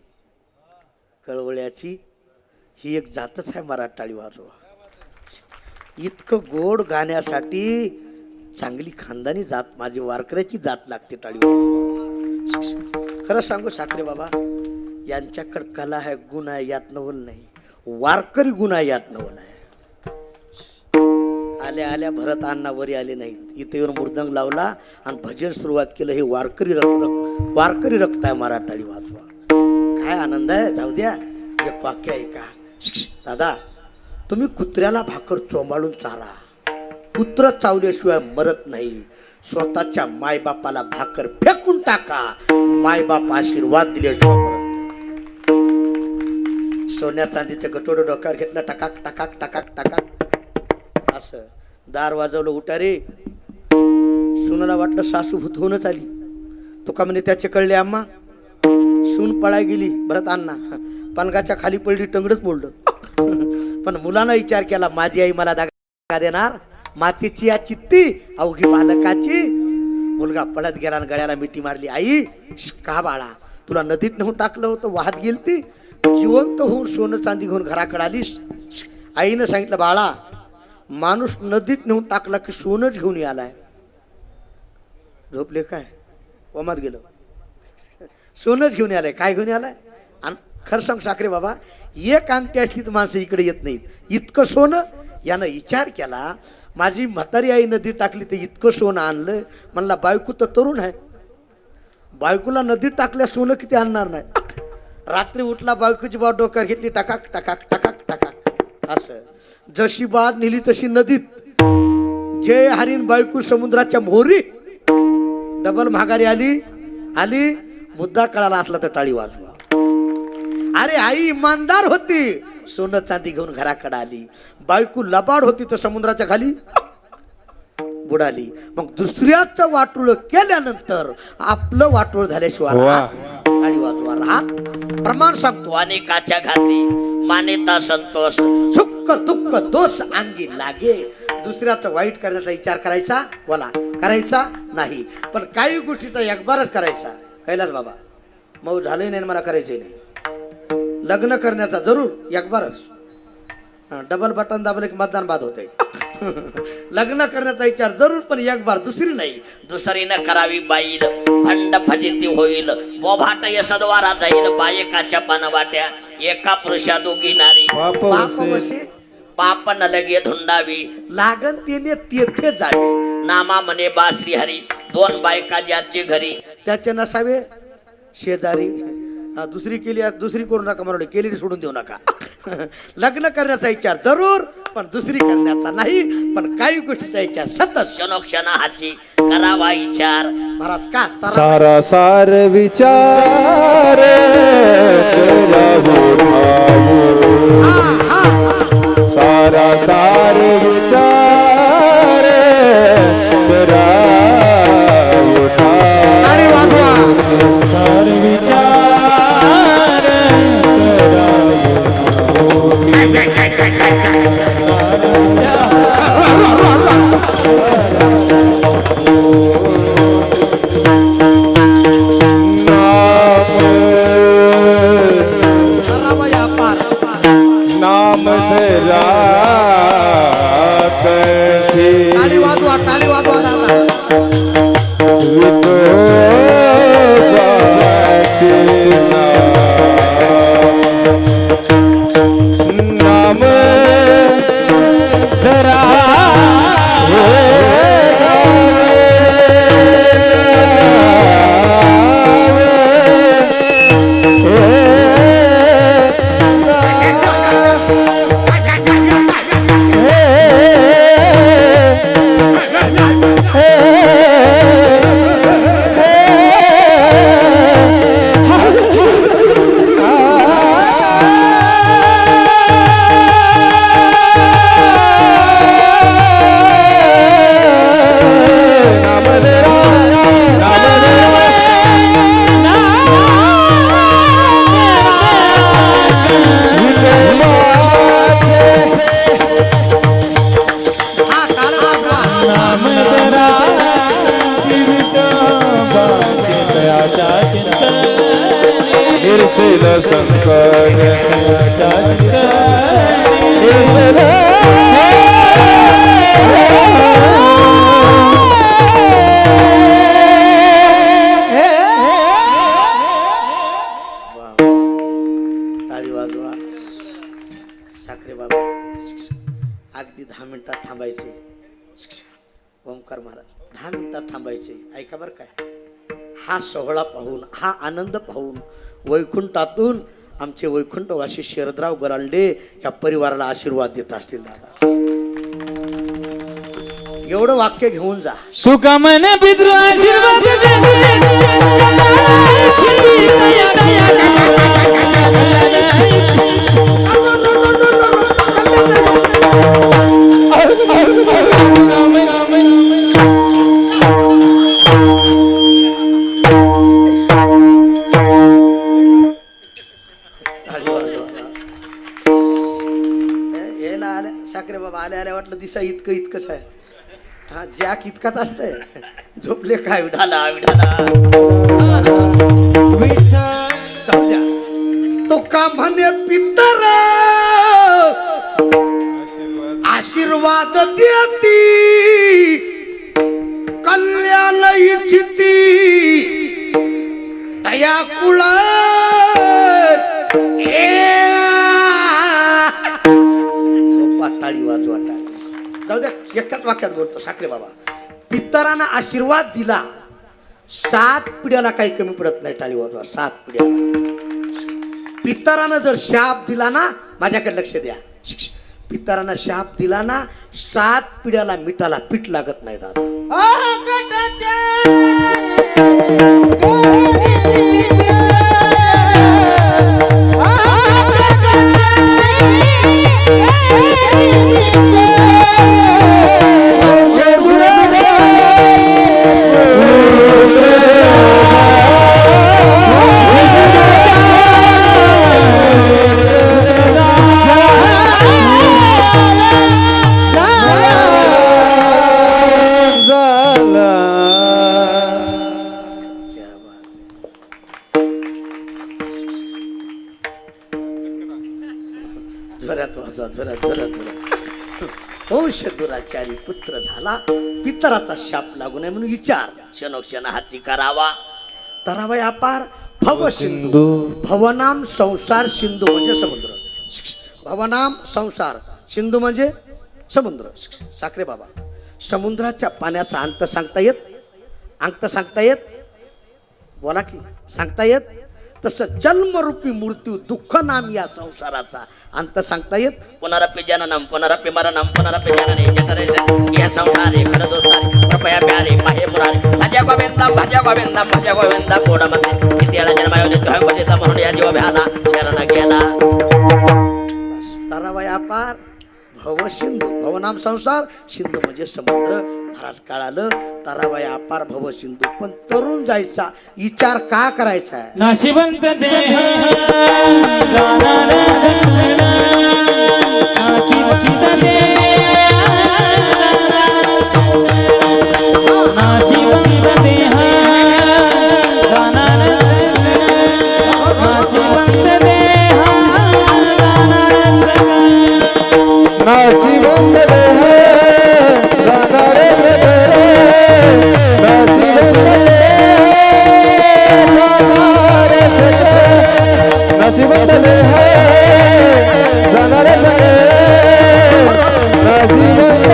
Speaker 3: कळवळ्याची ही एक जातच आहे मराठाळी वाजवा. इतकं गोड गाण्यासाठी चांगली खानदानी जात, माझी वारकऱ्याची जात लागते टाळी वाजवा. खरं सांगू साखरे बाबा, यांच्याकडे कला आहे, गुण आहे, यात नवल नाही. वारकरी गुण आहे, यात नवल आहे. आल्या आल्या भरत अण्णा वरी आले नाहीत, इथे येऊन मृदंग लावला आणि भजन सुरुवात केलं. हे वारकरी रक्त आहे, मराठाळी वाजवा. काय आनंद आहे, जाऊ द्या. एक वाक्य आहे का दादा, तुम्ही कुत्र्याला भाकर चोंबाळून चारा, कुत्र चावल्याशिवाय मरत नाही. स्वतःच्या मायबापाला भाकर फेकून टाका, मायबाप आशीर्वाद दिल्याशिवाय मरत नाही. सोन्या चांदीचं गटोडं डोक्यावर घेतलं, टकाक टकाक टकाक टकाक असं दार वाजवलं, उठा रे. सुनाला वाटलं सासू भूत होऊनच आली. तुका म्हणे त्याचे कळले आम्हा. सून पळाय गेली, भरत अण्णा पलंगाच्या खाली पडली, टंगडच मोडलं. पण मुलानं विचार केला, माझी आई मला दागा देणार, मातीची या चित्ती अवघी बालकाची. मुलगा पळत गेला आणि गळ्याला मिठी मारली. आई का बाळा, तुला नदीत नेऊन टाकलं होतं, वाहत गेलती, जिवंत होऊन सोनं चांदी घेऊन घराकडे आलीस. आईनं सांगितलं, बाळा माणूस नदीत नेऊन टाकला की सोनच घेऊन आलाय. झोपले काय, ओमात गेलो, सोनच घेऊन आलाय. काय घेऊन आलाय? आणि खरं सांग साखरे बाबा, एक अंगठी असली तर माणसं इकडे येत नाहीत. इतकं सोनं. यानं विचार केला, माझी म्हातारी आई नदीत टाकली तर इतकं सोनं आणलं. म्हणला बायको तर तरुण आहे, बायकोला नदीत टाकल्या सोनं किती आणणार नाही. रात्री उठला, बायकोची बाब डोक्यावर घेतली, टकाक टकाक टकाक टकाक असं. जशी बाद नेली तशी नदीत. जय हरीण बायको समुद्राच्या मोहरी. डबल महागारी आली आली. मुद्दा कळाला असला तर टाळी वाजवा. अरे आई इमानदार होती, सोनं चांदी घेऊन घराकडे आली. बायको लबाड होती तर समुद्राच्या खाली बुडाली. मग दुसऱ्याचं वाटोळ केल्यानंतर आपलं वाटोळ झाल्याशिवाय टाळी वाजवा राहत. प्रमाण सांगतो,
Speaker 4: अनेकाच्या घाती मानेता संतोष,
Speaker 3: सुख दुःख दोष अंगी लागे. दुसऱ्याचं वाईट करण्याचा विचार करायचा बोला, करायचा नाही. पण काही गोष्टीचा एकबारच करायचा. कैलास बाबा, मऊ झालंही नाही मला करायचंही नाही. लग्न करण्याचा जरूर एकबारच. डबल बटन दाबलं की मतदान बाद होते. लग्न करण्याचा विचार जरूर, पण एक बार, दुसरी नाही.
Speaker 4: दुसरीनं करावी बाईल, भंड फजिती होईल, बोभाट यसद्वारा जाईल. बायकाच्या पानवाट्या एका पुरुषा दोघी नारी.
Speaker 3: बाप वशी
Speaker 4: पाप न लगे धुंडावी,
Speaker 3: लागन तेने तेथे जावे.
Speaker 4: नामा म्हणे बा श्रीहरी, दोन बायका ज्याची घरी.
Speaker 3: त्याचे नसावे शेजारी. दुसरी केली, दुसरी करू नका म्हणून केलेली सोडून देऊ नका. लग्न करण्याचा विचार जरूर, पण दुसरी करण्याचा नाही. पण काही गोष्टीचा विचार सतत
Speaker 4: क्षणोक्षणाची करावा विचार.
Speaker 3: महाराज का तर
Speaker 2: सारा सार विचार करावो ठाऊ. सारा सार विचार करावो ठाऊ. सार विचार नाम धरा
Speaker 3: टाळी वाजवा, टाळी वाजवा दादा.
Speaker 2: नाम धरा
Speaker 3: टाळी वाजवा. साखरे बाबा अगदी 10 मिनिटात थांबायचे. ओंकार महाराज 10 मिनिटात थांबायचे. ऐका बरं काय, हा सोहळा पाहून, हा आनंद पाहून वैकुंठातून आमचे वैकुंठवासी शरदराव गरांडे या परिवाराला आशीर्वाद देत असतील दादा. एवढं वाक्य घेऊन जा.
Speaker 1: तुका मन पितृ आशीर्वाद
Speaker 3: यायला आल्या साखरे बाबा आल्या आल्या वाटलं दिसा इतकंच आहे. हा जॅक इतकाच असतंय. झोपले काय विठाला विठाला जाऊ द्या. तो का म्हणे पितर आशीर्वाद देती कल्याण इच्छिती तया कुळा टाळी वाजवा टाळी. जाऊ द्या एकाच वाक्यात बोलतो साखरे बाबा. पितरांना आशीर्वाद दिला 7 पिढ्याला काही कमी पडत नाही. टाळी वाजवा 7 पिढ्याला. पितरानं जर शाप दिला ना, माझ्याकडे लक्ष द्या, पितरांना शाप दिला ना 7 पिढ्याला मिठाला पीठ लागत नाही दादा. वंश दुराचारी पुत्र झाला, पितराचा शाप लागू नये म्हणून विचार क्षणोक्षण हाती करावा. तरावा अपार भव सिंधू, भवनाम संसार, सिंधू म्हणजे समुद्र. भवनाम संसार, सिंधू म्हणजे समुद्र. साखरे बाबा समुद्राच्या पाण्याचा अंत सांगता येत? अंत सांगता येत? बोला की सांगता येत? तसं जन्मरूपी मृत्यू दुःख नाम या संसाराचा अंत सांगता येत?
Speaker 4: पुनरपि जननम पुनरपि मरणम पुनरपि जनने जठरेषु यह संसारे खर दोस्तारे कृपया प्यारे माहे मुरारे भज गोविंदम गोडमते कितीला जन्मायोनित स्वयंपतित म्हणून या जीव भ्याला शरण गेला.
Speaker 3: तरावया अपार भव सिंधू, भवनाम संसार, सिंधू म्हणजे समुद्र. महाराज कळालं तरावया अपार भव सिंधू. पण तरुण जायचा विचार का करायचा आहे?
Speaker 1: नाशिवंत देह जाणार नाशिवंत देह नाशिवंत देह जाणार नाशिवंत देह
Speaker 2: नाशिवंत देह जाणारे नाशिवंत देह जाणारे नाशिवंत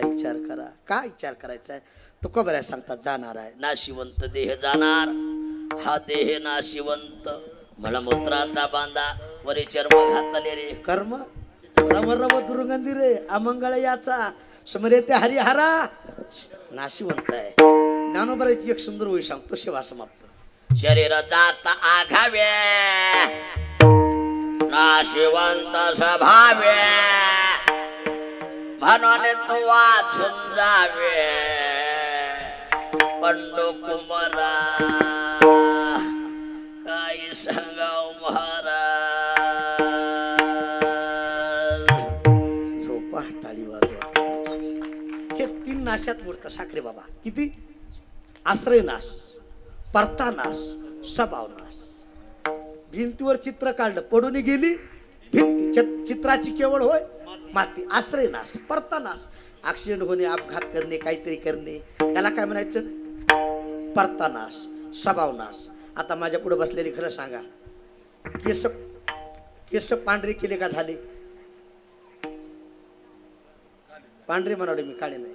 Speaker 3: विचार करा. काय विचार करायचा आहे? तुका बऱ्या सांगतात जाणार आहे.
Speaker 4: नाशिवंत देह जाणार, हा देह नाशिवंत. मळमूत्राचा बांधा वरी चर्म घातले रे
Speaker 3: कर्म रव रव दुर्गंधी रे अमंगळ याचा समरे ते हरिहरा नाशिवंत आहे. ज्ञानोबराची एक सुंदर ओळी सांगतो सेवा समाप्त.
Speaker 4: शरीर जात आघावे नाशिवंत स्वभावे म्हणून तू वाचून जावे पंडू कुमारा काही सांगाव महाराज.
Speaker 3: झोपा टाळी वाजवा. हे 3 नाशात मोडतं साखरे बाबा. किती? आश्रय नाश, परता नाश, स्वभाव नाश. भिंतीवर चित्र काढलं, पडून गेली भिंती. चित्राची केवळ होय माती. आश्रय नाश, परता नाश, ऍक्सिडेंट होणे, अपघात करणे, काहीतरी करणे, त्याला काय म्हणायचं? परता नाश, स्वभाव नाश. आता माझ्या पुढे बसलेली खरं सांगा, केस पांढरे केले का झाले? पांढरे म्हणाले मी, काळे नाही.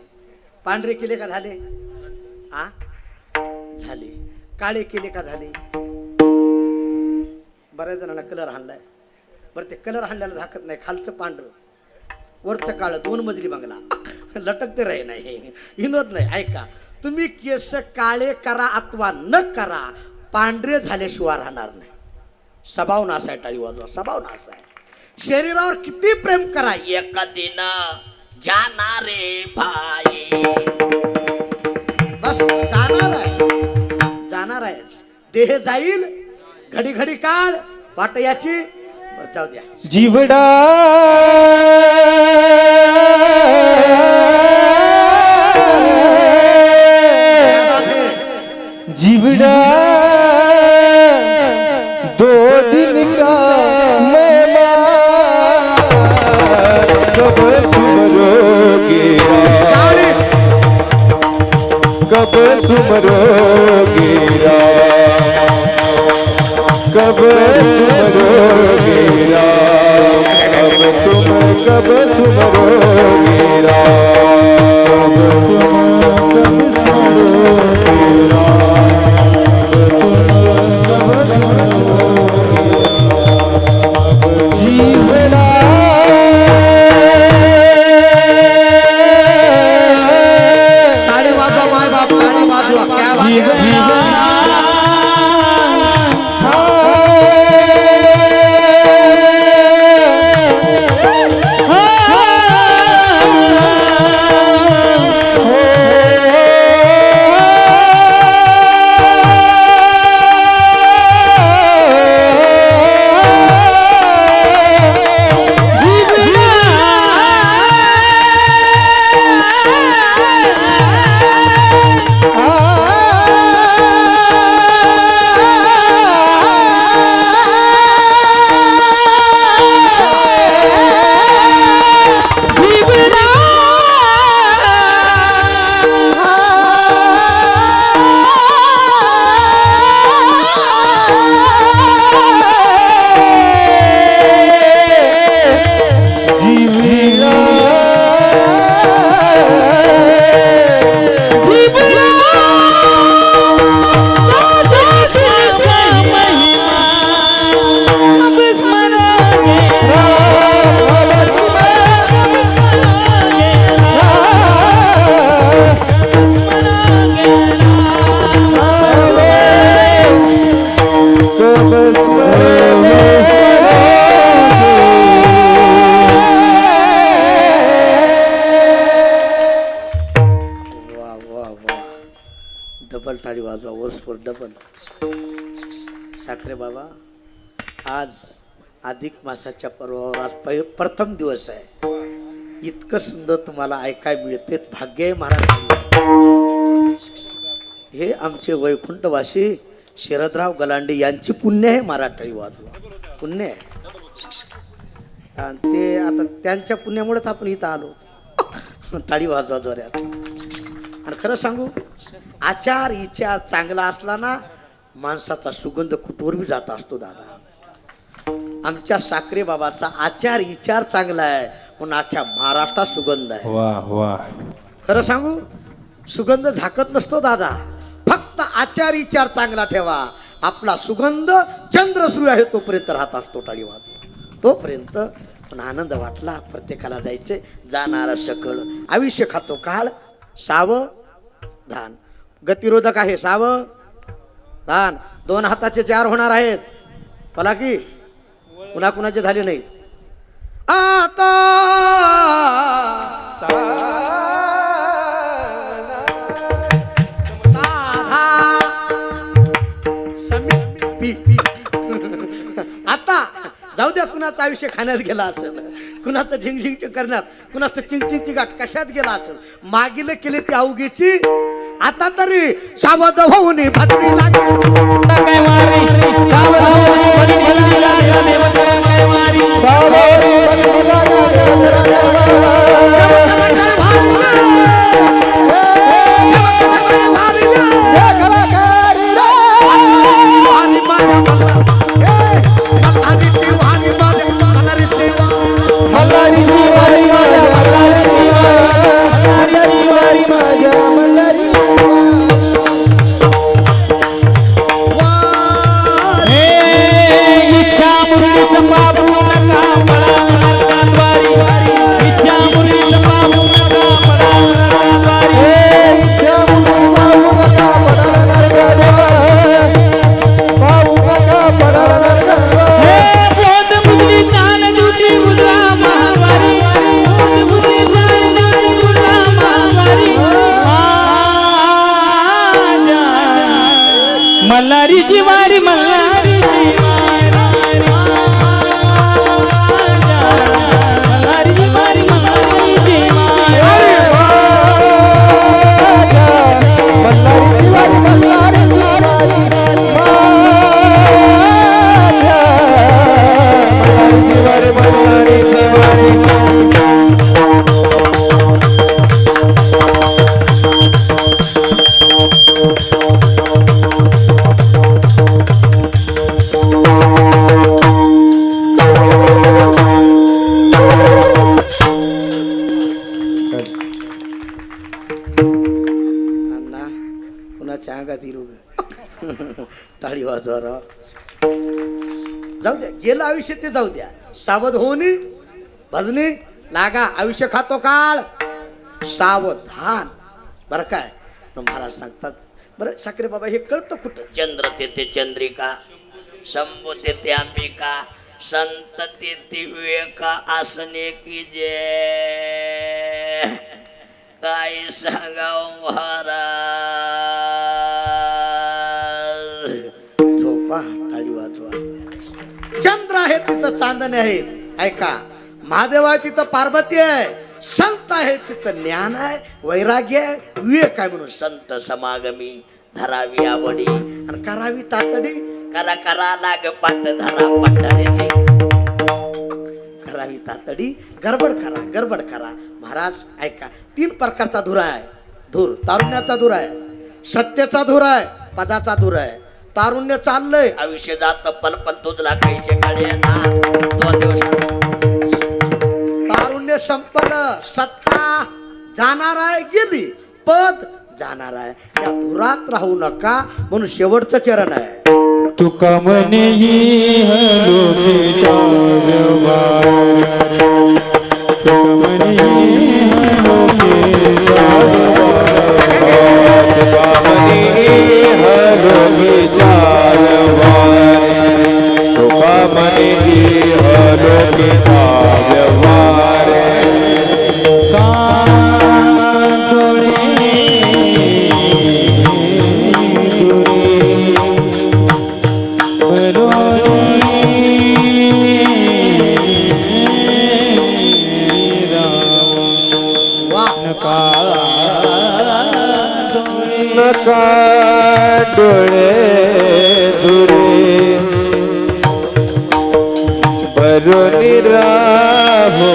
Speaker 3: पांढरे केले का झाले? आ झाले. काळे केले का झाले? बऱ्याच जणांना कलर हाणलाय. बरं, ते कलर हाणल्याला झाकत नाही. खालचं पांढरं, वरचं काळं, 2 मजली बंगला लटकते राही नाही, विनोद नाही. ऐका, तुम्ही केस काळे करा अथवा न करा, पांढरे झाल्याशिवाय राहणार नाही. स्वभाव नाश आहे. टाळी वाजवा. स्वभाव नाश आहे. शरीरावर किती प्रेम करा,
Speaker 4: एक दिन जाणारे भाई.
Speaker 3: बस जाणार आहे, जाणार आहे. देह जाईल, घडी घडी काळ वाट याची. बरं जाऊ द्या.
Speaker 2: जीवडा जीवडा 2 दिन का मेहमान कब सुमरोगे कब सुमरोगे कब सुमरोगे कब सुमरोगे जीवना
Speaker 3: ताली वाजवा माय बाप, ताली वाजवा. क्या बात है. डबल टाळी वाजवा. वर्षभर डबल. साखरे बाबा, आज अधिक मासाच्या पर्वावर आज प्रथम दिवस आहे. इतकं सुंदर तुम्हाला ऐकाय मिळते, भाग्य आहे महाराज. हे आमचे वैकुंठवासी शरदराव गलांडे यांची पुण्य आहे. मराठी वाजवा, पुण्य आहे. आणि ते आता त्यांच्या पुण्यामुळेच आपण इथं आलो. टाळी वाजवा जोऱ्यात. आणि खरं सांगू, आचार विचार चांगला असला ना, माणसाचा सुगंध कुठवर बी जात असतो दादा. आमच्या साखरे बाबाचा आचार विचार चांगला आहे म्हणून अख्ख्या महाराष्ट्रात सुगंध आहे.
Speaker 2: वाह वाह.
Speaker 3: खरं सांगू, सुगंध झाकत नसतो दादा. फक्त आचार विचार चांगला ठेवा, आपला सुगंध चंद्र सूर्य आहे तोपर्यंत राहत असतो. टाळी वाजवा तोपर्यंत.
Speaker 4: पण आनंद वाटला. प्रत्येकाला जायचे. जाणारा सकळ आयुष्य खातो काळ सावधान. गतिरोधक आहे सावधान. 2 हाताचे 4 होणार आहेत. बोला की कुणा कुणाचे झाले नाही. आता आता जाऊ द्या. कुणाचं आयुष्य खाण्यात गेला असेल, कुणाचं झिंगझिंग करण्यात, कुणाचं चिंगचिंगची गाठ कशात गेला असेल. मागील केले ती अवघीची. आता तरी सावध होऊन भाजरी लागली.
Speaker 1: काय मारी सावध होऊन भाजरी लागली. देवता काय मारी मल्हारीची वारी मल्हारीची मल्हारीची वारी मल्हारीची मल्हारीची वारी
Speaker 4: टाळी वाजवा. जाऊ द्या. गेलं आयुष्य ते जाऊ द्या. सावध होऊन भजनी लागा. आयुष्य खातो काळ सावधान. बरं काय महाराज सांगतात. बरं साखरे बाबा हे कळतं कुठं. चंद्र तेथे चंद्रिका, शंभू तेथे अंबिका, संत तेथे विवेका असणे की जे काय सांगाव महाराज. झोपा. टाळी वाजवा. चंद्र आहे तिथं चांदणे आहेत. ऐका. महादेव आहे तिथं पार्वती आहे. संत आहे तिथं ज्ञान आहे, वैराग्य आहे, विवेक आहे. म्हणून संत समागमी धरावी आवडी आणि करावी तातडी. करा करा लाग पाठ धरा पंढरीची. करावी तातडी. गडबड करा. महाराज ऐका. 3 प्रकारचा धूर आहे. धूर तारुण्याचा धूर आहे, सत्याचा धूर आहे, पदाचा धूर आहे. तारुण्य चाललंय. आयुष्य जात पल तुझला कैसे काढे 2 दिवसात. तारुण्य संपलं. सत्ता जाणार आहे गेली. पद जाणार आहे. या धुरात राहू नका. म्हणून शेवटचं चरण आहे.
Speaker 1: तुका म्हणे
Speaker 2: डोळे दुरे भरून राहो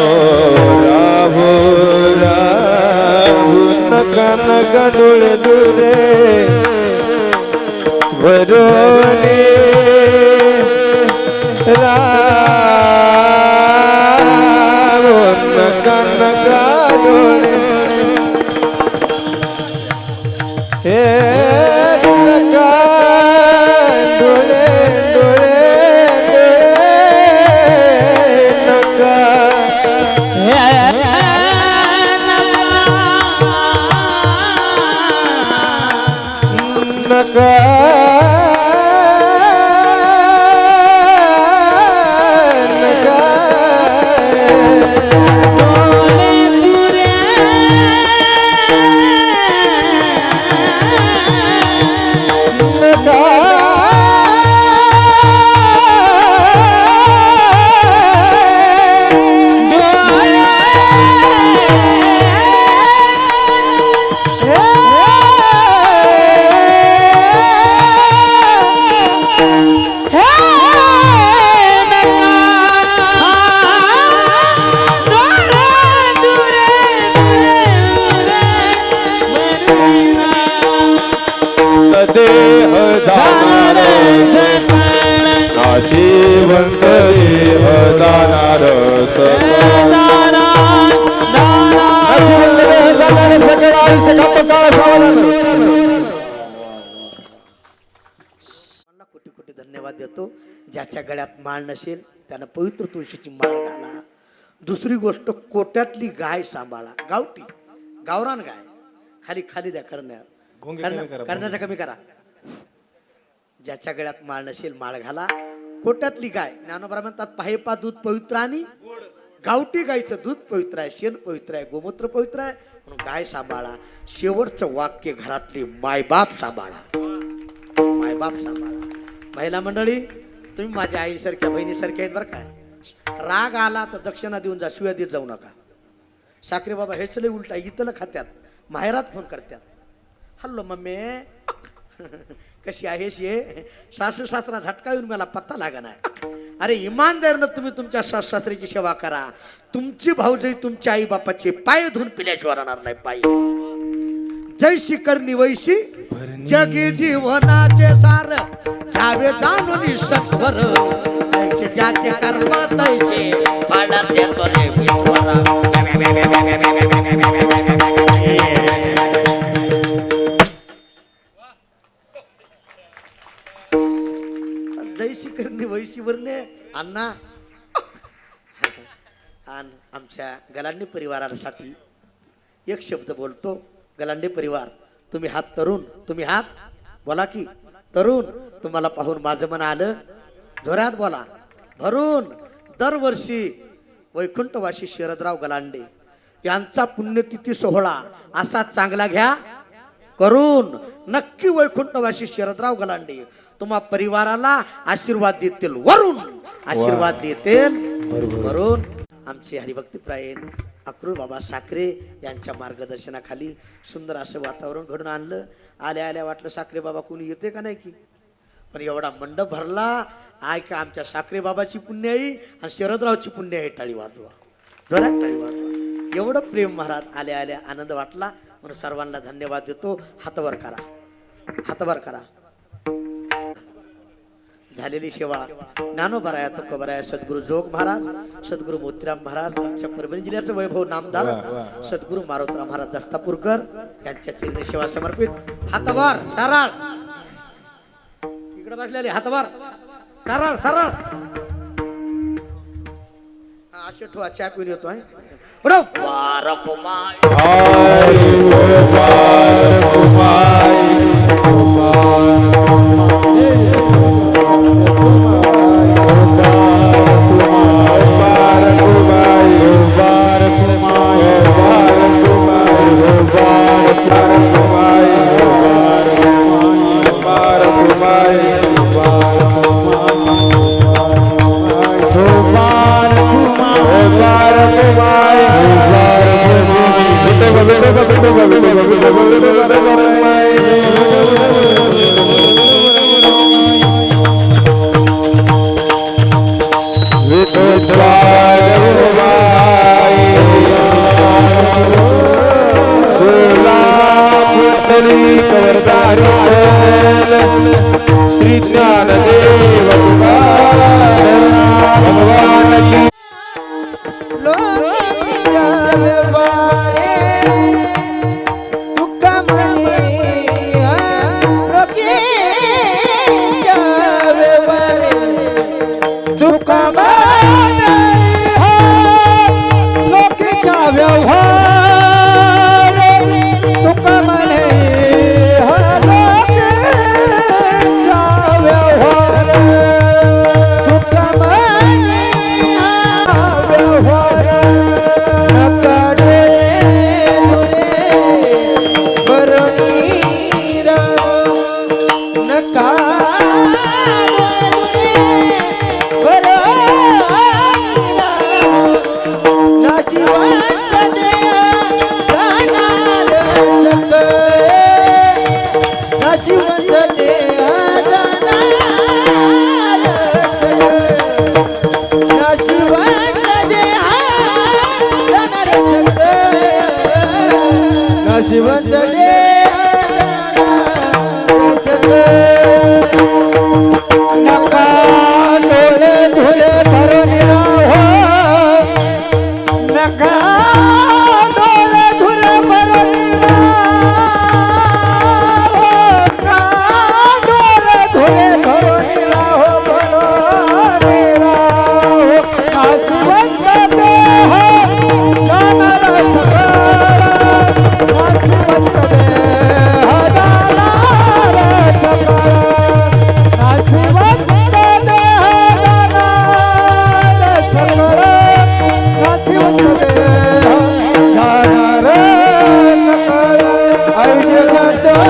Speaker 2: राहो राहो. नका नका डोळे दुरे भरून राहो. नका नका डोळे हे नका डोळे डोळे नका देह जाणार नाशिवंत देह जाणार
Speaker 4: मला कोटी कोटी धन्यवाद देतो. ज्याच्या गळ्यात माळ नसेल त्यानं पवित्र तुळशीची माळ घाला. दुसरी गोष्ट, कोट्यातली गाय सांभाळा. गावठी गावरान गाय खाली खाली द्या. करण्याचा कमी करा. ज्याच्या गळ्यात माळ नसेल माळ घाला. कोट्यातली गाय, ज्ञानोबा म्हणतात पाहे पा दूध पवित्र आणि गावठी गायचं दूध पवित्र आहे, शेण पवित्र आहे, गोमूत्र पवित्र आहे, म्हणून गाय सांभाळा. शेवटचं वाक्य, घरातली मायबाप सांभाळा. मायबाप सांभाळा. महिला मंडळी, तुम्ही माझ्या आईसारख्या बहिणीसारख्या आहेत बरं काय. राग आला तर दक्षिणा देऊन जा, शिव्या देत जाऊ नका. साखरे बाबा हेच लय उलटा, इथलं खात्यात, माहेरात फोन करतात. हॅलो मम्मी कशी आहेस ये. सासू सासरा झटका येऊन मला पत्ता लागा नाही. अरे इमानदारीनं तुम्ही तुमच्या सासू सासऱ्याची सेवा करा. तुमची भाऊजाई तुमच्या आई बापाचे पाय धुवून पिल्याशिवाय राहणार नाही. पाय जैशी करणी वैशी जगी जीवनाचे सार घ्यावे जाणून सत्वर ज्याचे कर्म तैसे फळ देतो रे ईश्वरा. जैशी करणी वैशी वरणे अण्णा. आणि आमच्या गलांडे परिवारासाठी एक शब्द बोलतो. गलांडे परिवार, तुम्ही हात तरुण, तुम्ही हात बोला की तरुण. तुम्हाला पाहून माझं मन आलं. जोरात बोला, भरून. दरवर्षी वैकुंठवासी शरदराव गलांडे यांचा पुण्यतिथी सोहळा असा चांगला घ्या करून. नक्की वैकुंठवासी शरदराव गलांडे तुम्हा परिवाराला आशीर्वाद देतील वरून, आशीर्वाद देतील वरून. आमचे हरिभक्तीप्रायण अक्रूर बाबा साखरे यांच्या मार्गदर्शनाखाली सुंदर असं वातावरण घडून आणलं. आल्या आल्या वाटलं साखरे बाबा कोणी येते का नाही की, पण एवढा मंडप भरला. का आमच्या साखरे बाबाची पुण्य आहे आणि शरदरावची पुण्य आहे. टाळी वाजवा, जोरात टाळी वाजवा. एवढं प्रेम महाराज. आल्या आल्या आनंद वाटला म्हणून सर्वांना धन्यवाद देतो. हातवर करा, हातवर करा. झालेली सेवा ज्ञानोबराया तुकोबराया सद्गुरू जोग महाराज, सद्गुरू मोतीराम महाराज, आमच्या परभणी जिल्ह्याचं वैभव नामदार सद्गुरू मारोतराव महाराज दस्तापूरकर यांच्या चरणी सेवा समर्पित. हातवर सरळ, इकडे बसलेले हातवर सरळ सरळ. असे ठेवा, चहा पिऊन येतो आहे.
Speaker 2: श्री ज्ञानदेव भगवान की
Speaker 1: नाशिवंत नका डोळे धुले भरून राहो नका डोळे धुले भरून राहो का डोळे धुले भरून राहो भरून राहो नाशिवंत देह जाणारा सगळा नाशिवंत देह जाणारा सगळा नाशिवंत देह जाणारा सगळा नाशिवंत देह जाणारा सगळा आई जगत काय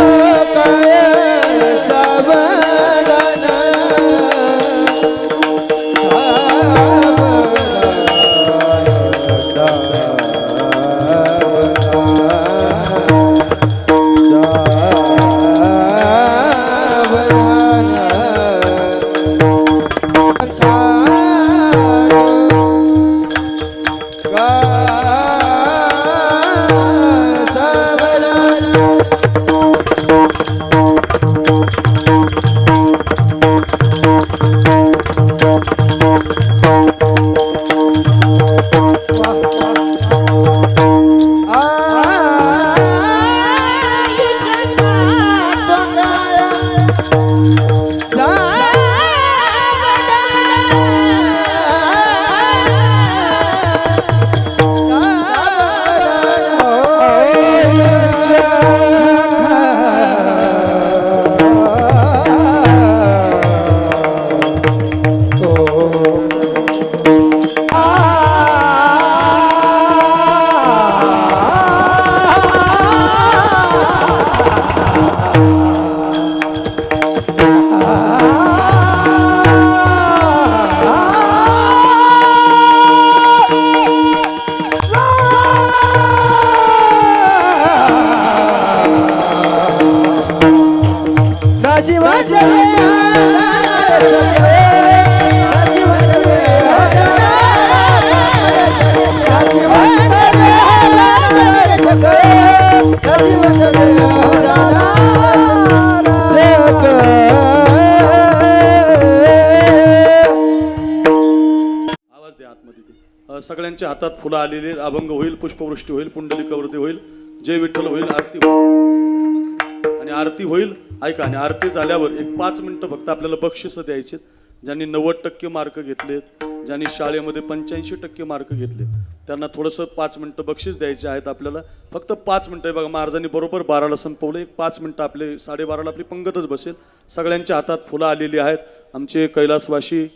Speaker 1: सावधान
Speaker 5: सगळ्यांच्या हातात फुलं आलेली अभंग होईल, पुष्पवृष्टी होईल, पुंडलिकावृत्ती होईल, जय विठ्ठल होईल, आरती होईल आणि आरती होईल. ऐका, आणि आरती झाल्यावर एक 5 मिनिटं फक्त आपल्याला बक्षिसं द्यायचे. ज्यांनी 90% मार्क घेतलेत, ज्यांनी शाळेमध्ये 85% मार्क घेतले, त्यांना थोडंसं 5 मिनिटं बक्षीस द्यायचे आहेत आपल्याला. फक्त 5 मिनिटं. बघा, महाराजांनी बरोबर 12ला संपवलं. एक 5 मिनिटं आपले 12:30ला आपली पंगतच बसेल. सगळ्यांच्या हातात फुलं आलेली आहेत. आमचे कैलासवासी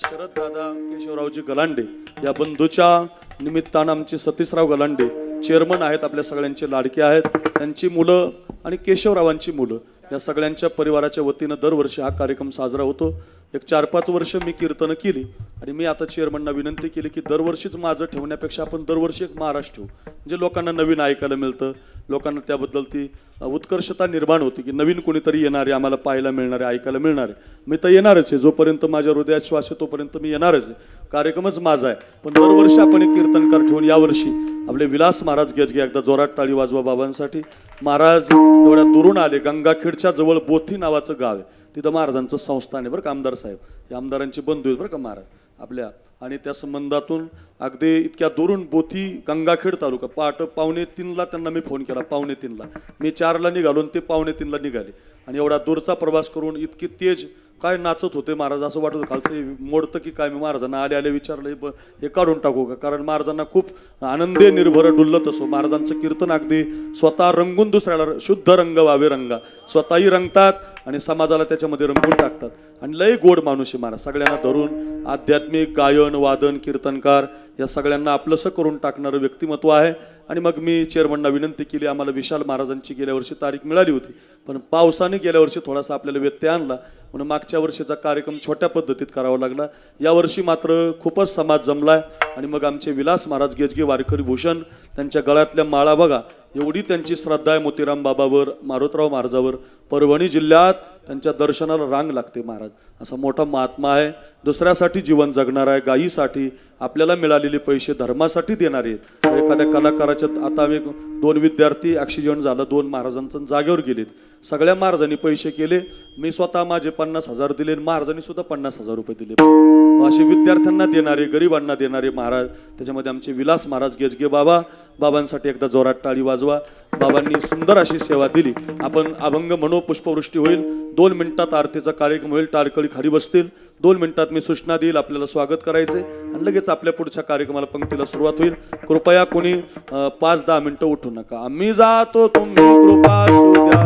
Speaker 5: शरद दादा केशवरावजी गलांडे या बंधूच्या निमित्तानं आमचे सतीशराव गलांडे चेअरमन आहेत, आपल्या सगळ्यांचे लाडके आहेत. त्यांची मुलं आणि केशवरावांची मुलं या सगळ्यांच्या परिवाराच्या वतीनं दरवर्षी हा कार्यक्रम साजरा होतो. एक 4-5 वर्ष मी कीर्तनं केली आणि मी आता चेअरमनना विनंती केली की दरवर्षीच माझं ठेवण्यापेक्षा आपण दरवर्षी एक महाराज ठेवू, म्हणजे लोकांना नवीन ऐकायला मिळतं, लोकांना त्याबद्दल ती उत्कर्षता निर्माण होती की नवीन कोणीतरी येणारे, आम्हाला पाहायला मिळणारे, ऐकायला मिळणारे. मी तर येणारच आहे, जोपर्यंत माझ्या हृदयात श्वास आहे तोपर्यंत मी येणारच आहे. कार्यक्रमच माझा आहे. पण दरवर्षी आपण एक कीर्तनकार ठेवून यावर्षी आपले विलास महाराज गेजगे, एकदा जोरात टाळी वाजवा बाबांसाठी. महाराज एवढ्या दुरून आले. गंगाखेडच्या जवळ बोथी नावाचं गाव आहे, तिथं महाराजांचं संस्थान आहे बरं का. आमदार साहेब हे आमदारांची बंधू आहेत बरं का महाराज आपल्या. आणि त्या संबंधातून अगदी इतक्या दुरून बोथी गंगाखेड तालुका, पहाटे 2:45ला त्यांना मी फोन केला. 2:45ला मी 4ला निघालो आणि ते 2:45ला निघाले. आणि एवढा दूरचा प्रवास करून इतकी तेज काय नाचत होते महाराज, असं वाटत खालचं मोडतं की काय. मी महाराजांना आले आले विचारलं हे काढून टाकू का, कारण महाराजांना खूप आनंदे निर्भर डुलत असो. महाराजांचं कीर्तन अगदी स्वतः रंगून दुसऱ्याला शुद्ध रंग व्हावे रंगा, स्वतःही रंगतात आणि समाजाला त्याच्यामध्ये रंगून टाकतात. आणि लय गोड माणूस आहे महाराज. सगळ्यांना धरून आध्यात्मिक गायन वादन कीर्तनकार या सगळ्यांना आपलंसं करून टाकणारं व्यक्तिमत्व आहे. आणि मग मी चेअरमनना विनंती केली. आम्हाला विशाल महाराजांची गेल्या वर्षी तारीख मिळाली होती, पण पावसाने गेल्या वर्षी थोडासा आपल्याला व्यत्यय आणला, म्हणून मागच्या वर्षीचा कार्यक्रम छोट्या पद्धतीत करावा लागला. यावर्षी मात्र खूपच समाज जमलाय. आणि मग आमचे विलास महाराज गेजगे वारकरी भूषण, त्यांच्या गळ्यातल्या माळा बघा, एवढी त्यांची श्रद्धा आहे मोतीराम बाबावर, मारुतराव महाराजावर. परभणी जिल्ह्यात त्यांच्या दर्शनाला रांग लागते महाराज. असा मोठा महात्मा आहे. दुसऱ्यासाठी जीवन जगणार आहे, गायीसाठी, आपल्याला मिळालेले पैसे धर्मासाठी देणारे. एखाद्या कलाकाराच्या आता आम्ही 2 विद्यार्थी ॲक्सिडेंट झालं, 2 महाराजांचं जागेवर गेलेत. सगळ्या महाराजांनी पैसे केले. मी स्वतः माझे 50,000 दिले, महाराजांनी सुद्धा 50,000 रुपये दिले. असे विद्यार्थ्यांना देणारे, गरिबांना देणारे महाराज. त्याच्यामध्ये आमचे विलास महाराज गेजगे बाबा, बाबांसाठी एकदा जोरात टाळी वाजवा. बाबांनी सुंदर अशी सेवा दिली. आपण अभंग म्हणू, पुष्पवृष्टी होईल. 2 मिनिटात आरतीचा कार्यक्रम होईल. टाळकळी खाली बसतील. 2 मिनिटात मी सूचना देईल, आपल्याला स्वागत करायचे आणि लगेच आपल्या पुढच्या कार्यक्रमाला पंक्तीला सुरुवात होईल. कृपया कोणी 5-10 मिनिटं उठू नका. आम्ही जातो, तुम्ही कृपा असू द्या.